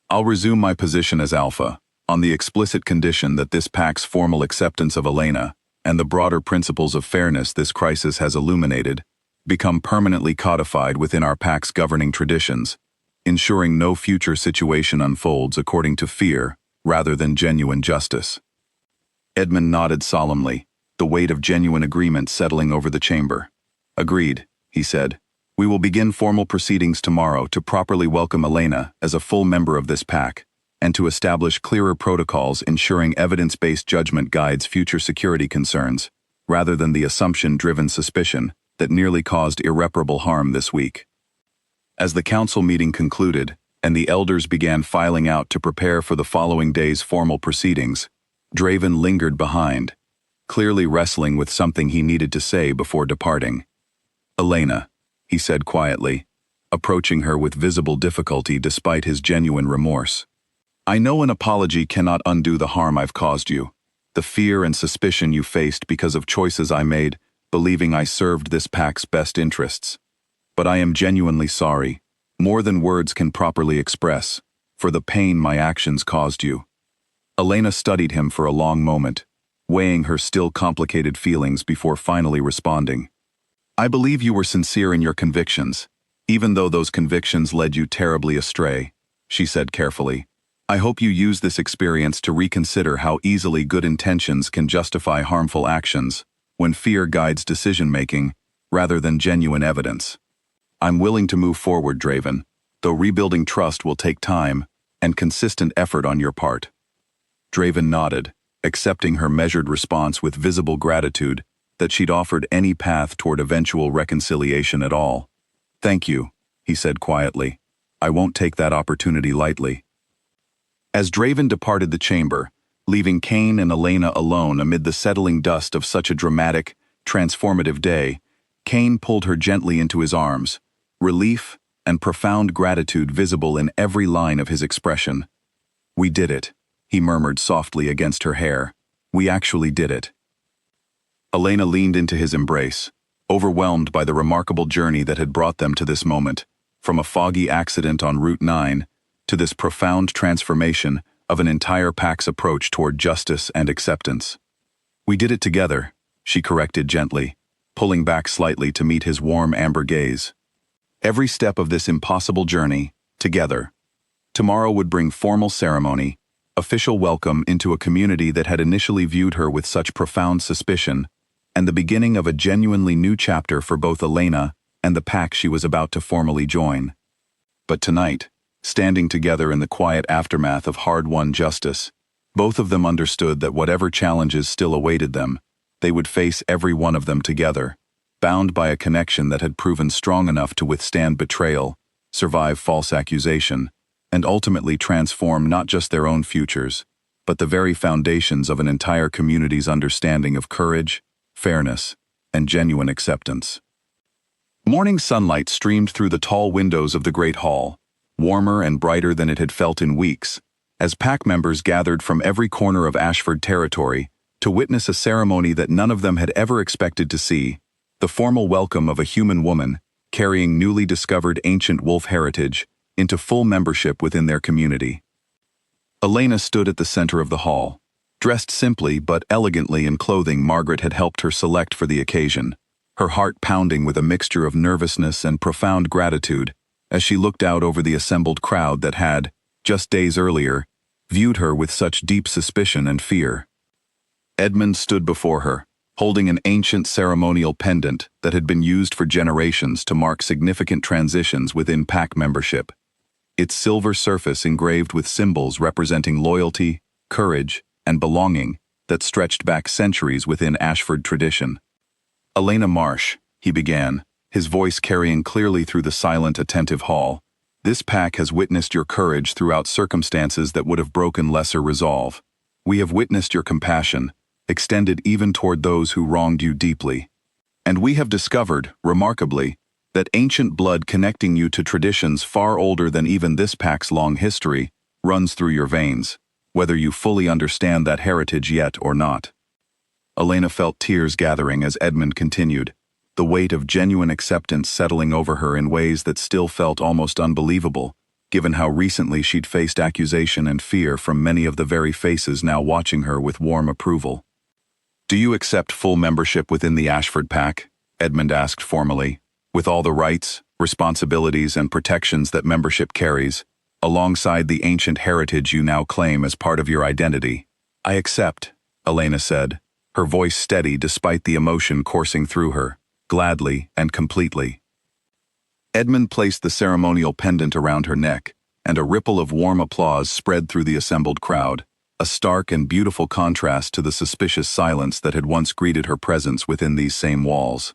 "I'll resume my position as Alpha, on the explicit condition that this pack's formal acceptance of Elena, and the broader principles of fairness this crisis has illuminated, become permanently codified within our pack's governing traditions, ensuring no future situation unfolds according to fear rather than genuine justice." Edmund nodded solemnly, the weight of genuine agreement settling over the chamber. "Agreed," he said. "We will begin formal proceedings tomorrow to properly welcome Elena as a full member of this pack, and to establish clearer protocols ensuring evidence-based judgment guides future security concerns, rather than the assumption-driven suspicion that nearly caused irreparable harm this week." As the council meeting concluded, and the elders began filing out to prepare for the following day's formal proceedings, Draven lingered behind, clearly wrestling with something he needed to say before departing. Elena, he said quietly, approaching her with visible difficulty despite his genuine remorse. I know an apology cannot undo the harm I've caused you, the fear and suspicion you faced because of choices I made, believing I served this pack's best interests. But I am genuinely sorry, more than words can properly express, for the pain my actions caused you. Elena studied him for a long moment, weighing her still complicated feelings before finally responding. I believe you were sincere in your convictions, even though those convictions led you terribly astray, she said carefully. I hope you use this experience to reconsider how easily good intentions can justify harmful actions when fear guides decision-making rather than genuine evidence. I'm willing to move forward, Draven, though rebuilding trust will take time and consistent effort on your part. Draven nodded, accepting her measured response with visible gratitude that she'd offered any path toward eventual reconciliation at all. Thank you, he said quietly. I won't take that opportunity lightly. As Draven departed the chamber, leaving Kane and Elena alone amid the settling dust of such a dramatic, transformative day, Kane pulled her gently into his arms, relief and profound gratitude visible in every line of his expression. We did it, he murmured softly against her hair. We actually did it. Elena leaned into his embrace, overwhelmed by the remarkable journey that had brought them to this moment, from a foggy accident on Route 9 to this profound transformation of an entire pack's approach toward justice and acceptance. We did it together, she corrected gently, pulling back slightly to meet his warm amber gaze. Every step of this impossible journey, together. Tomorrow would bring formal ceremony, official welcome into a community that had initially viewed her with such profound suspicion, and the beginning of a genuinely new chapter for both Elena and the pack she was about to formally join. But tonight, standing together in the quiet aftermath of hard-won justice, both of them understood that whatever challenges still awaited them, they would face every one of them together, bound by a connection that had proven strong enough to withstand betrayal, survive false accusation, and ultimately transform not just their own futures, but the very foundations of an entire community's understanding of courage, fairness, and genuine acceptance. Morning sunlight streamed through the tall windows of the Great Hall, warmer and brighter than it had felt in weeks, as pack members gathered from every corner of Ashford territory to witness a ceremony that none of them had ever expected to see, the formal welcome of a human woman carrying newly discovered ancient wolf heritage into full membership within their community. Elena stood at the center of the hall, dressed simply but elegantly in clothing Margaret had helped her select for the occasion, her heart pounding with a mixture of nervousness and profound gratitude as she looked out over the assembled crowd that had, just days earlier, viewed her with such deep suspicion and fear. Edmund stood before her, holding an ancient ceremonial pendant that had been used for generations to mark significant transitions within pack membership, its silver surface engraved with symbols representing loyalty, courage, and belonging that stretched back centuries within Ashford tradition. Elena Marsh, he began, his voice carrying clearly through the silent, attentive hall, this pack has witnessed your courage throughout circumstances that would have broken lesser resolve. We have witnessed your compassion, extended even toward those who wronged you deeply. And we have discovered, remarkably, that ancient blood connecting you to traditions far older than even this pack's long history runs through your veins, whether you fully understand that heritage yet or not. Elena felt tears gathering as Edmund continued, the weight of genuine acceptance settling over her in ways that still felt almost unbelievable, given how recently she'd faced accusation and fear from many of the very faces now watching her with warm approval. Do you accept full membership within the Ashford pack? Edmund asked formally, with all the rights, responsibilities, and protections that membership carries, alongside the ancient heritage you now claim as part of your identity. I accept, Elena said, her voice steady despite the emotion coursing through her, gladly and completely. Edmund placed the ceremonial pendant around her neck, and a ripple of warm applause spread through the assembled crowd, a stark and beautiful contrast to the suspicious silence that had once greeted her presence within these same walls.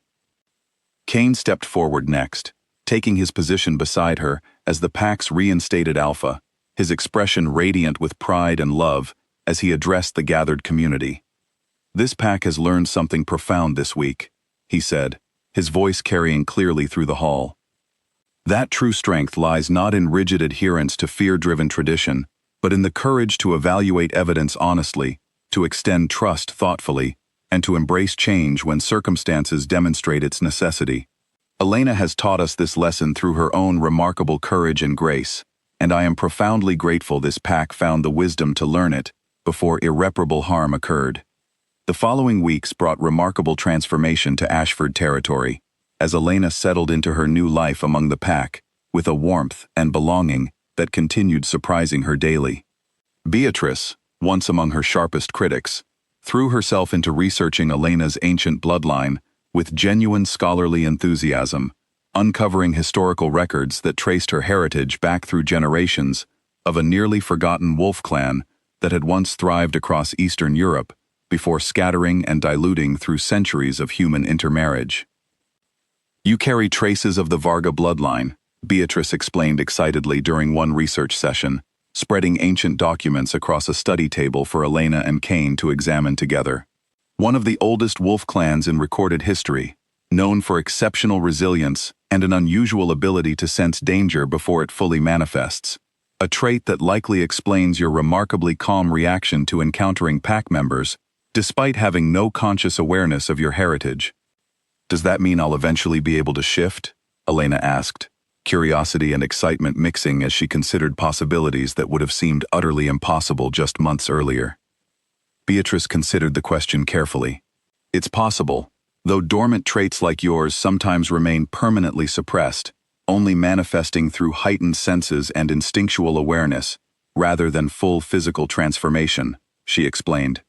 Kane stepped forward next, taking his position beside her as the pack's reinstated alpha, his expression radiant with pride and love as he addressed the gathered community. This pack has learned something profound this week, he said, his voice carrying clearly through the hall. That true strength lies not in rigid adherence to fear-driven tradition, but in the courage to evaluate evidence honestly, to extend trust thoughtfully, and to embrace change when circumstances demonstrate its necessity. Elena has taught us this lesson through her own remarkable courage and grace, and I am profoundly grateful this pack found the wisdom to learn it before irreparable harm occurred. The following weeks brought remarkable transformation to Ashford territory, as Elena settled into her new life among the pack, with a warmth and belonging that continued surprising her daily. Beatrice, once among her sharpest critics, threw herself into researching Elena's ancient bloodline with genuine scholarly enthusiasm, uncovering historical records that traced her heritage back through generations of a nearly forgotten wolf clan that had once thrived across Eastern Europe before scattering and diluting through centuries of human intermarriage. "You carry traces of the Varga bloodline," Beatrice explained excitedly during one research session, spreading ancient documents across a study table for Elena and Kane to examine together. One of the oldest wolf clans in recorded history, known for exceptional resilience and an unusual ability to sense danger before it fully manifests, a trait that likely explains your remarkably calm reaction to encountering pack members, despite having no conscious awareness of your heritage. "Does that mean I'll eventually be able to shift?" Elena asked, curiosity and excitement mixing as she considered possibilities that would have seemed utterly impossible just months earlier. Beatrice considered the question carefully. "It's possible, though dormant traits like yours sometimes remain permanently suppressed, only manifesting through heightened senses and instinctual awareness, rather than full physical transformation," she explained.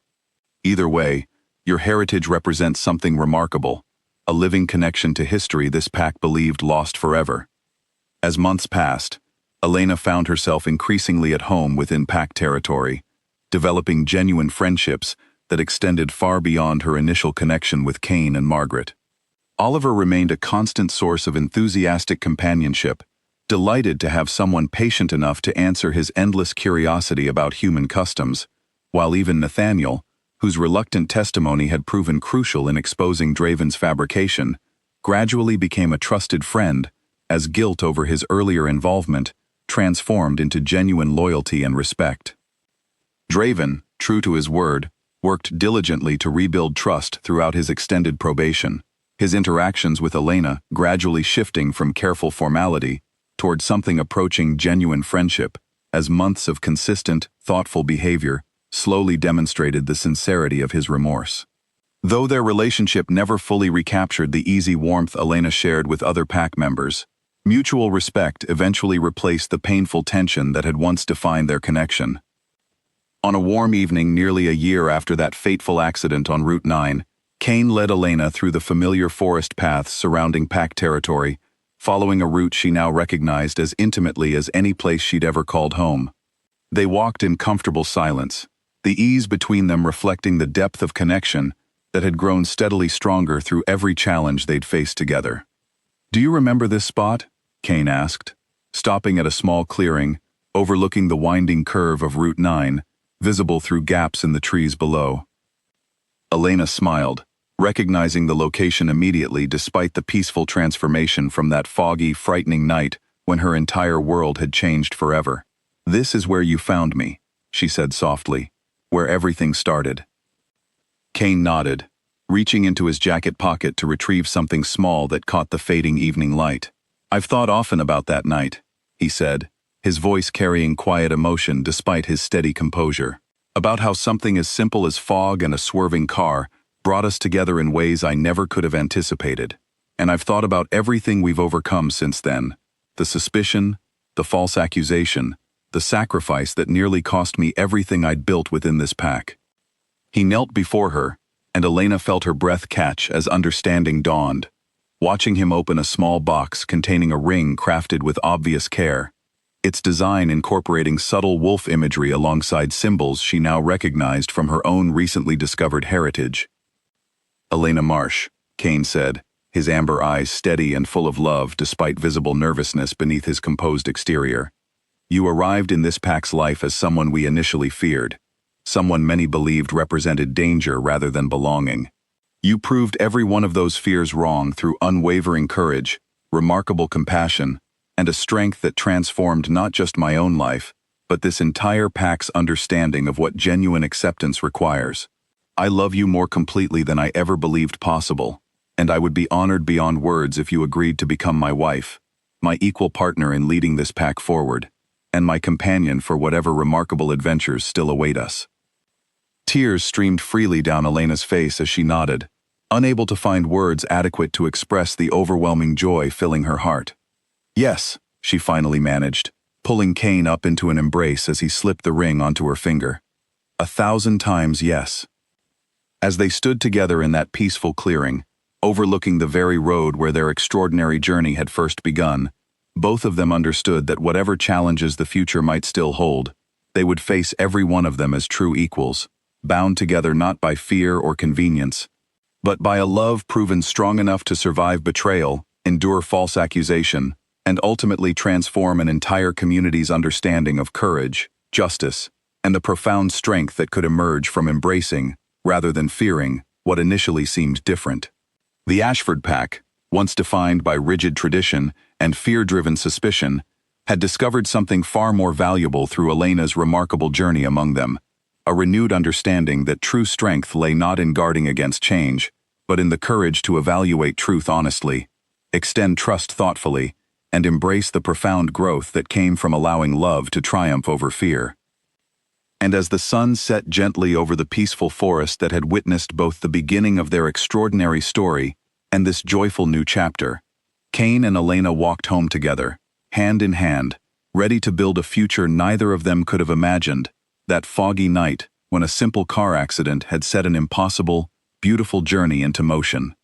"Either way, your heritage represents something remarkable, a living connection to history this pack believed lost forever." As months passed, Elena found herself increasingly at home within pack territory, developing genuine friendships that extended far beyond her initial connection with Kane and Margaret. Oliver remained a constant source of enthusiastic companionship, delighted to have someone patient enough to answer his endless curiosity about human customs, while even Nathaniel, whose reluctant testimony had proven crucial in exposing Draven's fabrication, gradually became a trusted friend, as guilt over his earlier involvement transformed into genuine loyalty and respect. Draven, true to his word, worked diligently to rebuild trust throughout his extended probation, his interactions with Elena gradually shifting from careful formality toward something approaching genuine friendship, as months of consistent, thoughtful behavior slowly demonstrated the sincerity of his remorse. Though their relationship never fully recaptured the easy warmth Elena shared with other pack members, mutual respect eventually replaced the painful tension that had once defined their connection. On a warm evening nearly a year after that fateful accident on Route 9, Kane led Elena through the familiar forest paths surrounding pack territory, following a route she now recognized as intimately as any place she'd ever called home. They walked in comfortable silence, the ease between them reflecting the depth of connection that had grown steadily stronger through every challenge they'd faced together. "Do you remember this spot?" Kane asked, stopping at a small clearing, overlooking the winding curve of Route 9, visible through gaps in the trees below. Elena smiled, recognizing the location immediately despite the peaceful transformation from that foggy, frightening night when her entire world had changed forever. "This is where you found me," she said softly, "where everything started." Kane nodded, reaching into his jacket pocket to retrieve something small that caught the fading evening light. "I've thought often about that night," he said, his voice carrying quiet emotion despite his steady composure, "about how something as simple as fog and a swerving car brought us together in ways I never could have anticipated. And I've thought about everything we've overcome since then, the suspicion, the false accusation, the sacrifice that nearly cost me everything I'd built within this pack." He knelt before her, and Elena felt her breath catch as understanding dawned, watching him open a small box containing a ring crafted with obvious care, its design incorporating subtle wolf imagery alongside symbols she now recognized from her own recently discovered heritage. "Elena Marsh," Kane said, his amber eyes steady and full of love despite visible nervousness beneath his composed exterior. "You arrived in this pack's life as someone we initially feared, someone many believed represented danger rather than belonging. You proved every one of those fears wrong through unwavering courage, remarkable compassion, and a strength that transformed not just my own life, but this entire pack's understanding of what genuine acceptance requires. I love you more completely than I ever believed possible, and I would be honored beyond words if you agreed to become my wife, my equal partner in leading this pack forward, and my companion for whatever remarkable adventures still await us. Tears streamed freely down Elena's face as she nodded, unable to find words adequate to express the overwhelming joy filling her heart. Yes, she finally managed, pulling Cain up into an embrace as he slipped the ring onto her finger. 1,000 times yes. As they stood together in that peaceful clearing, overlooking the very road where their extraordinary journey had first begun, both of them understood that whatever challenges the future might still hold, they would face every one of them as true equals, bound together not by fear or convenience, but by a love proven strong enough to survive betrayal, endure false accusation, and ultimately transform an entire community's understanding of courage, justice, and the profound strength that could emerge from embracing, rather than fearing, what initially seemed different. The Ashford Pack, once defined by rigid tradition and fear-driven suspicion, had discovered something far more valuable through Elena's remarkable journey among them, a renewed understanding that true strength lay not in guarding against change, but in the courage to evaluate truth honestly, extend trust thoughtfully, and embrace the profound growth that came from allowing love to triumph over fear. And as the sun set gently over the peaceful forest that had witnessed both the beginning of their extraordinary story and this joyful new chapter, Cain and Elena walked home together, hand in hand, ready to build a future neither of them could have imagined, that foggy night when a simple car accident had set an impossible, beautiful journey into motion.